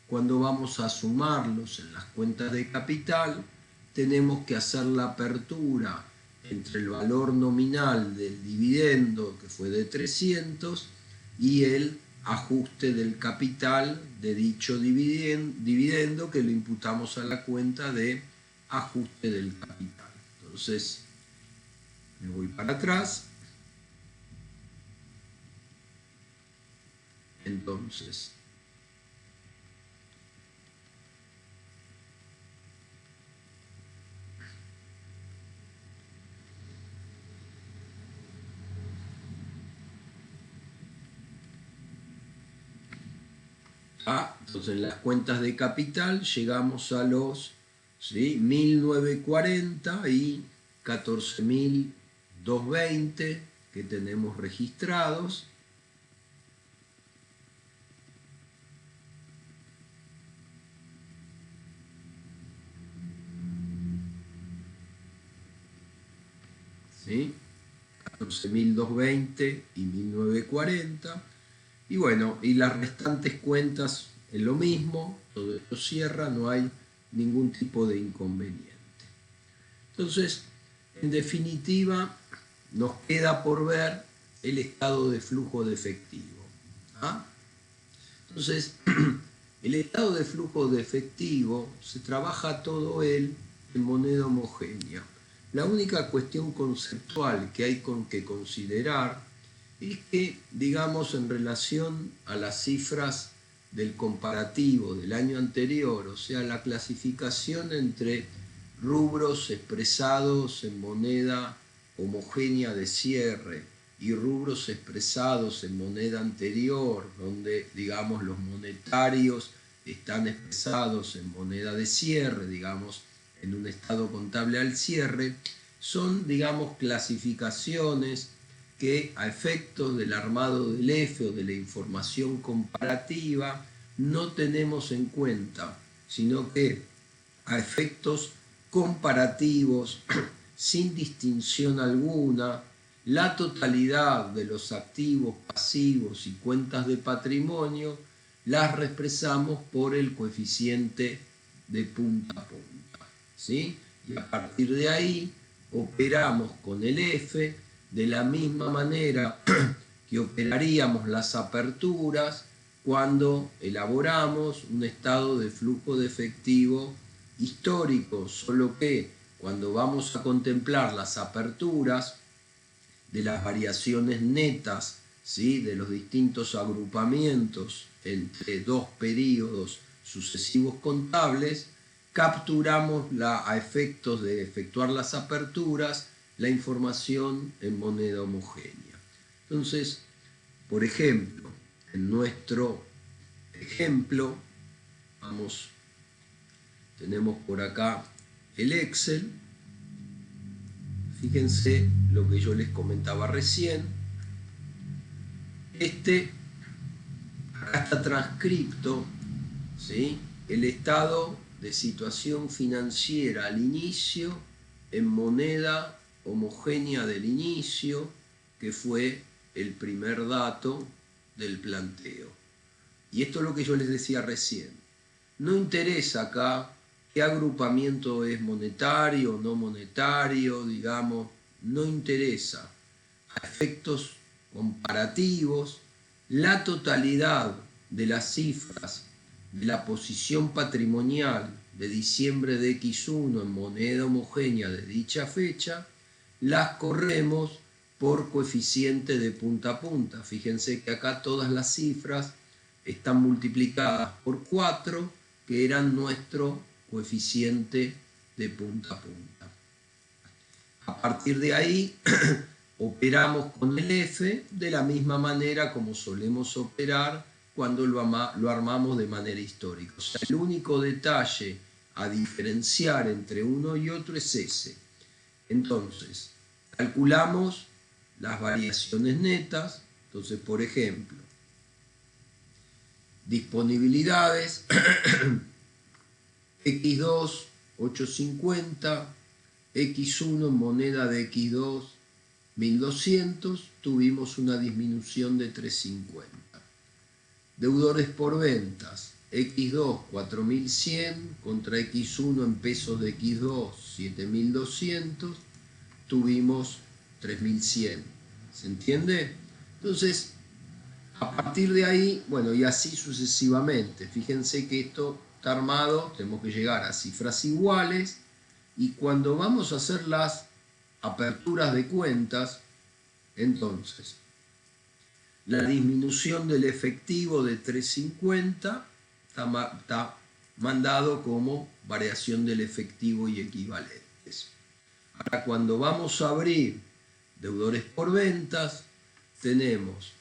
cuando vamos a sumarlos en las cuentas de capital, tenemos que hacer la apertura entre el valor nominal del dividendo, que fue de 300, y el ajuste del capital de dicho dividendo que lo imputamos a la cuenta de ajuste del capital. Entonces, me voy para atrás. Entonces, entonces en las cuentas de capital llegamos a los, ¿sí? 1940 y 14.220 que tenemos registrados. ¿Sí? 14.220 y 1940. Y bueno, y las restantes cuentas es lo mismo, todo esto cierra, no hay ningún tipo de inconveniente. Entonces, en definitiva, nos queda por ver el estado de flujo de efectivo. Entonces, El estado de flujo de efectivo se trabaja todo él en moneda homogénea. La única cuestión conceptual que hay que considerar es que, digamos, en relación a las cifras del comparativo del año anterior, o sea, la clasificación entre rubros expresados en moneda homogénea de cierre y rubros expresados en moneda anterior, donde, digamos, los monetarios están expresados en moneda de cierre, digamos, en un estado contable al cierre, son, digamos, clasificaciones que a efectos del armado del F o de la información comparativa no tenemos en cuenta, sino que a efectos comparativos, sin distinción alguna, la totalidad de los activos, pasivos y cuentas de patrimonio las expresamos por el coeficiente de punta a punta, ¿sí? Y a partir de ahí operamos con el F de la misma manera que operaríamos las aperturas cuando elaboramos un estado de flujo de efectivo histórico, solo que cuando vamos a contemplar las aperturas de las variaciones netas, ¿sí?, de los distintos agrupamientos entre dos periodos sucesivos contables, capturamos a efectos de efectuar las aperturas la información en moneda homogénea. Entonces, por ejemplo, en nuestro ejemplo, tenemos por acá el Excel. Fíjense lo que yo les comentaba recién. Acá está transcripto, ¿sí?, el estado de situación financiera al inicio en moneda homogénea del inicio, que fue el primer dato del planteo. Y esto es lo que yo les decía recién. No interesa acá qué agrupamiento es monetario o no monetario, digamos, no interesa. A efectos comparativos, la totalidad de las cifras de la posición patrimonial de diciembre de X1 en moneda homogénea de dicha fecha, las corremos por coeficiente de punta a punta. Fíjense que acá todas las cifras están multiplicadas por 4, que eran nuestro coeficiente de punta a punta. A partir de ahí operamos con el F de la misma manera como solemos operar cuando lo armamos de manera histórica. O sea, el único detalle a diferenciar entre uno y otro es ese. Entonces, calculamos las variaciones netas. Entonces, por ejemplo, disponibilidades, X2, 850, X1 moneda de X2, 1200, tuvimos una disminución de 350. Deudores por ventas, X2 4100 contra X1 en pesos de X2 7200, tuvimos 3100. ¿Se entiende? Entonces, a partir de ahí, bueno, y así sucesivamente. Fíjense que esto está armado, tenemos que llegar a cifras iguales, y cuando vamos a hacer las aperturas de cuentas, entonces, la disminución del efectivo de 350 está mandado como variación del efectivo y equivalentes. Ahora, cuando vamos a abrir deudores por ventas, tenemos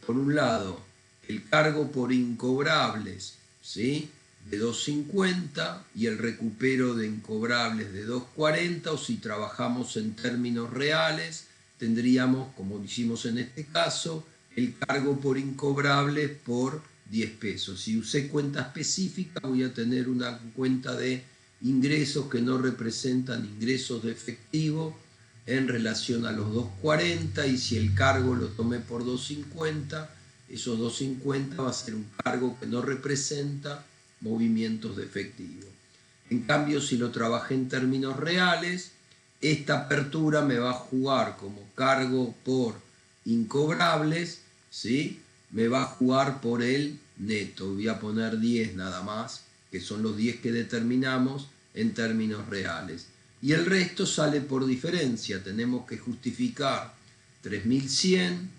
por un lado el cargo por incobrables, ¿sí?, de 250 y el recupero de incobrables de 240, o si trabajamos en términos reales, tendríamos, como hicimos en este caso, el cargo por incobrable por 10 pesos. Si usé cuenta específica, voy a tener una cuenta de ingresos que no representan ingresos de efectivo en relación a los 240, y si el cargo lo tomé por 250, esos 250 va a ser un cargo que no representa movimientos de efectivo. En cambio, si lo trabajé en términos reales, esta apertura me va a jugar como cargo por incobrables, ¿sí?, me va a jugar por el neto. Voy a poner 10 nada más, que son los 10 que determinamos en términos reales. Y el resto sale por diferencia. Tenemos que justificar 3100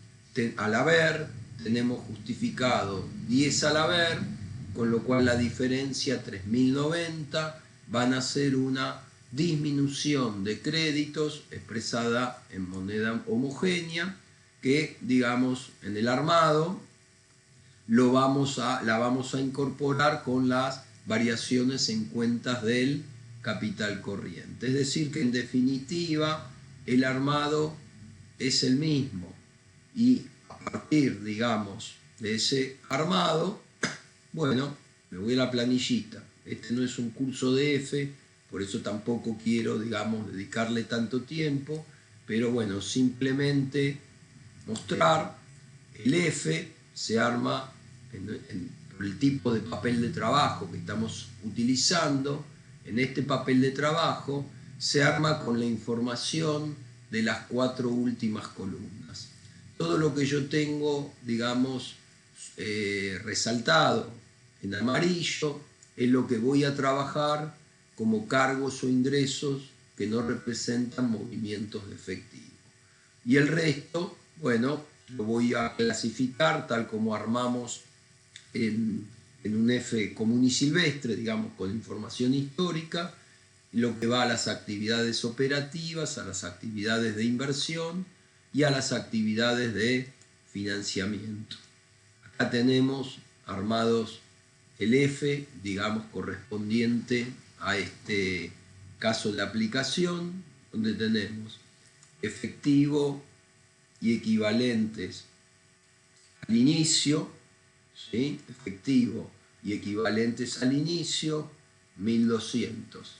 al haber, tenemos justificado 10 al haber, con lo cual la diferencia 3090 van a ser una disminución de créditos expresada en moneda homogénea que, digamos, en el armado la vamos a incorporar con las variaciones en cuentas del capital corriente. Es decir, que en definitiva el armado es el mismo y a partir, digamos, de ese armado, bueno, me voy a la planillita. Este no es un curso de F, por eso tampoco quiero, digamos, dedicarle tanto tiempo, pero bueno, simplemente mostrar el F se arma por el tipo de papel de trabajo que estamos utilizando. En este papel de trabajo se arma con la información de las 4 últimas columnas. Todo lo que yo tengo, digamos, resaltado en amarillo es lo que voy a trabajar como cargos o ingresos que no representan movimientos de efectivo. Y el resto, bueno, lo voy a clasificar tal como armamos en un F común y silvestre, digamos, con información histórica, lo que va a las actividades operativas, a las actividades de inversión y a las actividades de financiamiento. Acá tenemos armados el F, digamos, correspondiente a este caso de aplicación, donde tenemos efectivo y equivalentes al inicio, ¿sí? Efectivo y equivalentes al inicio, 1200.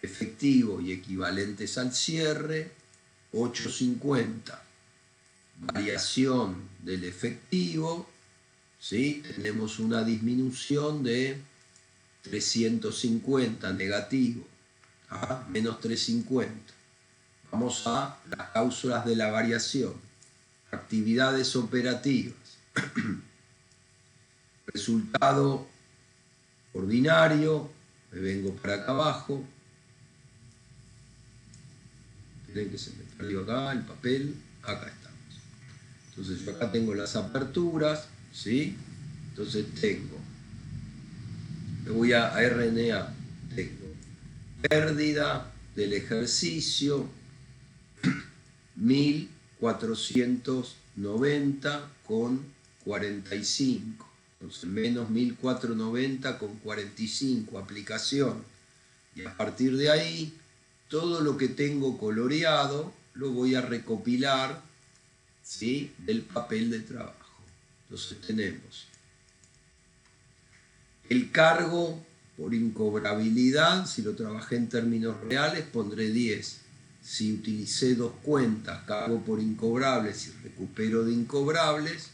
Efectivo y equivalentes al cierre, 850. Variación del efectivo, ¿sí? Tenemos una disminución de 350 negativo, menos 350. Vamos a las cláusulas de la variación. Actividades operativas. Resultado ordinario, me vengo para acá abajo. Miren que se me perdió acá el papel, acá estamos. Entonces yo acá tengo las aperturas, ¿sí? Entonces me voy a RNA, tengo pérdida del ejercicio 1490,45. Entonces menos 1490,45, aplicación. Y a partir de ahí, todo lo que tengo coloreado lo voy a recopilar, ¿sí?, del papel de trabajo. Entonces tenemos el cargo por incobrabilidad. Si lo trabajé en términos reales pondré 10. Si utilicé dos cuentas, cargo por incobrables y recupero de incobrables,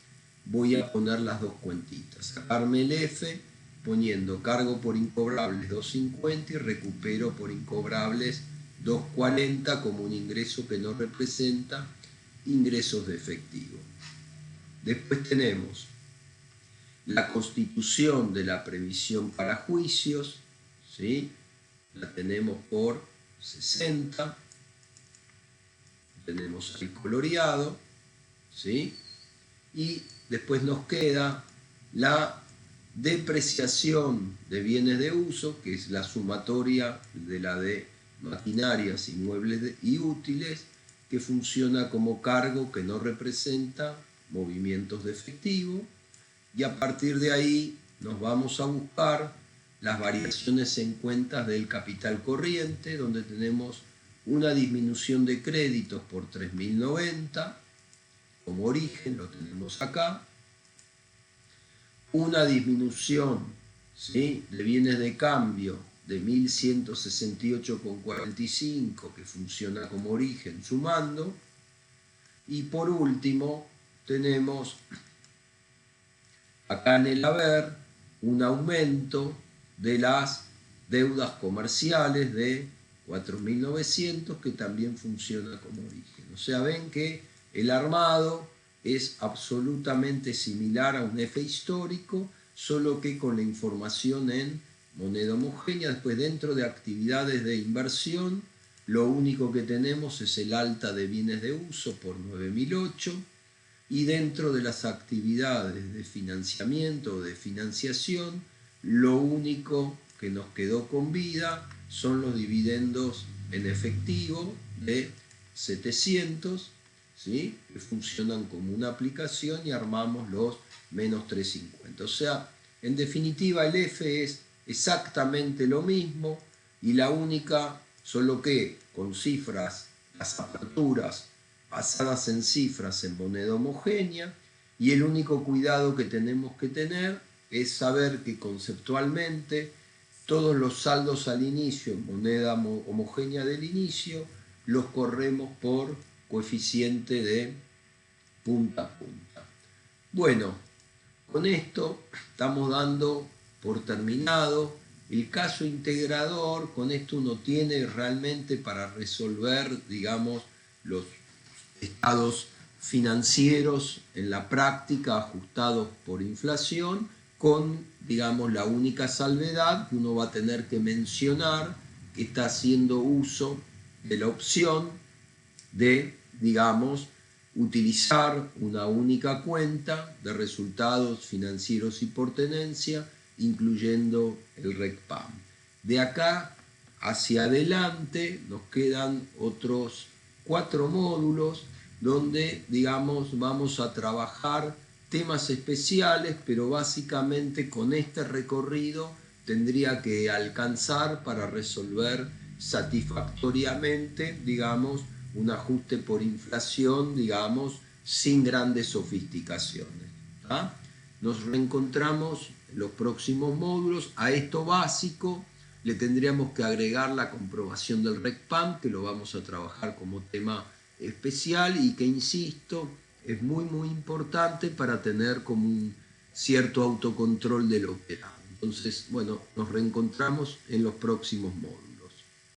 voy a poner las dos cuentitas. Sacarme el F poniendo cargo por incobrables 250 y recupero por incobrables 240 como un ingreso que no representa ingresos de efectivo. Después tenemos la constitución de la previsión para juicios, ¿sí? La tenemos por 60. Tenemos el coloreado, ¿sí? Y después nos queda la depreciación de bienes de uso, que es la sumatoria de la de maquinarias, inmuebles y útiles, que funciona como cargo que no representa movimientos de efectivo, y a partir de ahí nos vamos a buscar las variaciones en cuentas del capital corriente, donde tenemos una disminución de créditos por 3090 como origen, lo tenemos acá, una disminución, ¿sí?, de bienes de cambio de 1168,45 que funciona como origen sumando, y por último tenemos acá en el haber un aumento de las deudas comerciales de 4.900 que también funciona como origen. O sea, ven que el armado es absolutamente similar a un F histórico, solo que con la información en moneda homogénea. Después, dentro de actividades de inversión, lo único que tenemos es el alta de bienes de uso por 9008, y dentro de las actividades de financiamiento o de financiación, lo único que nos quedó con vida son los dividendos en efectivo de 700, ¿sí? Que funcionan como una aplicación, y armamos los menos 350. O sea, en definitiva, el F es exactamente lo mismo, y la única, solo que con cifras, las aperturas basadas en cifras en moneda homogénea, y el único cuidado que tenemos que tener es saber que conceptualmente todos los saldos al inicio en moneda homogénea del inicio los corremos por coeficiente de punta a punta. Bueno, con esto estamos dando por terminado el caso integrador. Con esto uno tiene realmente para resolver, digamos, los estados financieros en la práctica ajustados por inflación, con, digamos, la única salvedad que uno va a tener que mencionar que está haciendo uso de la opción de, digamos, utilizar una única cuenta de resultados financieros y por tenencia, incluyendo el RECPAM. De acá hacia adelante nos quedan otros 4 módulos donde, digamos, vamos a trabajar temas especiales, pero básicamente con este recorrido tendría que alcanzar para resolver satisfactoriamente, digamos, un ajuste por inflación, digamos, sin grandes sofisticaciones. ¿Tá? Nos reencontramos en los próximos módulos. A esto básico le tendríamos que agregar la comprobación del RECPAM, que lo vamos a trabajar como tema especial y que, insisto, es muy importante para tener como un cierto autocontrol del operado. Entonces, bueno, nos reencontramos en los próximos módulos.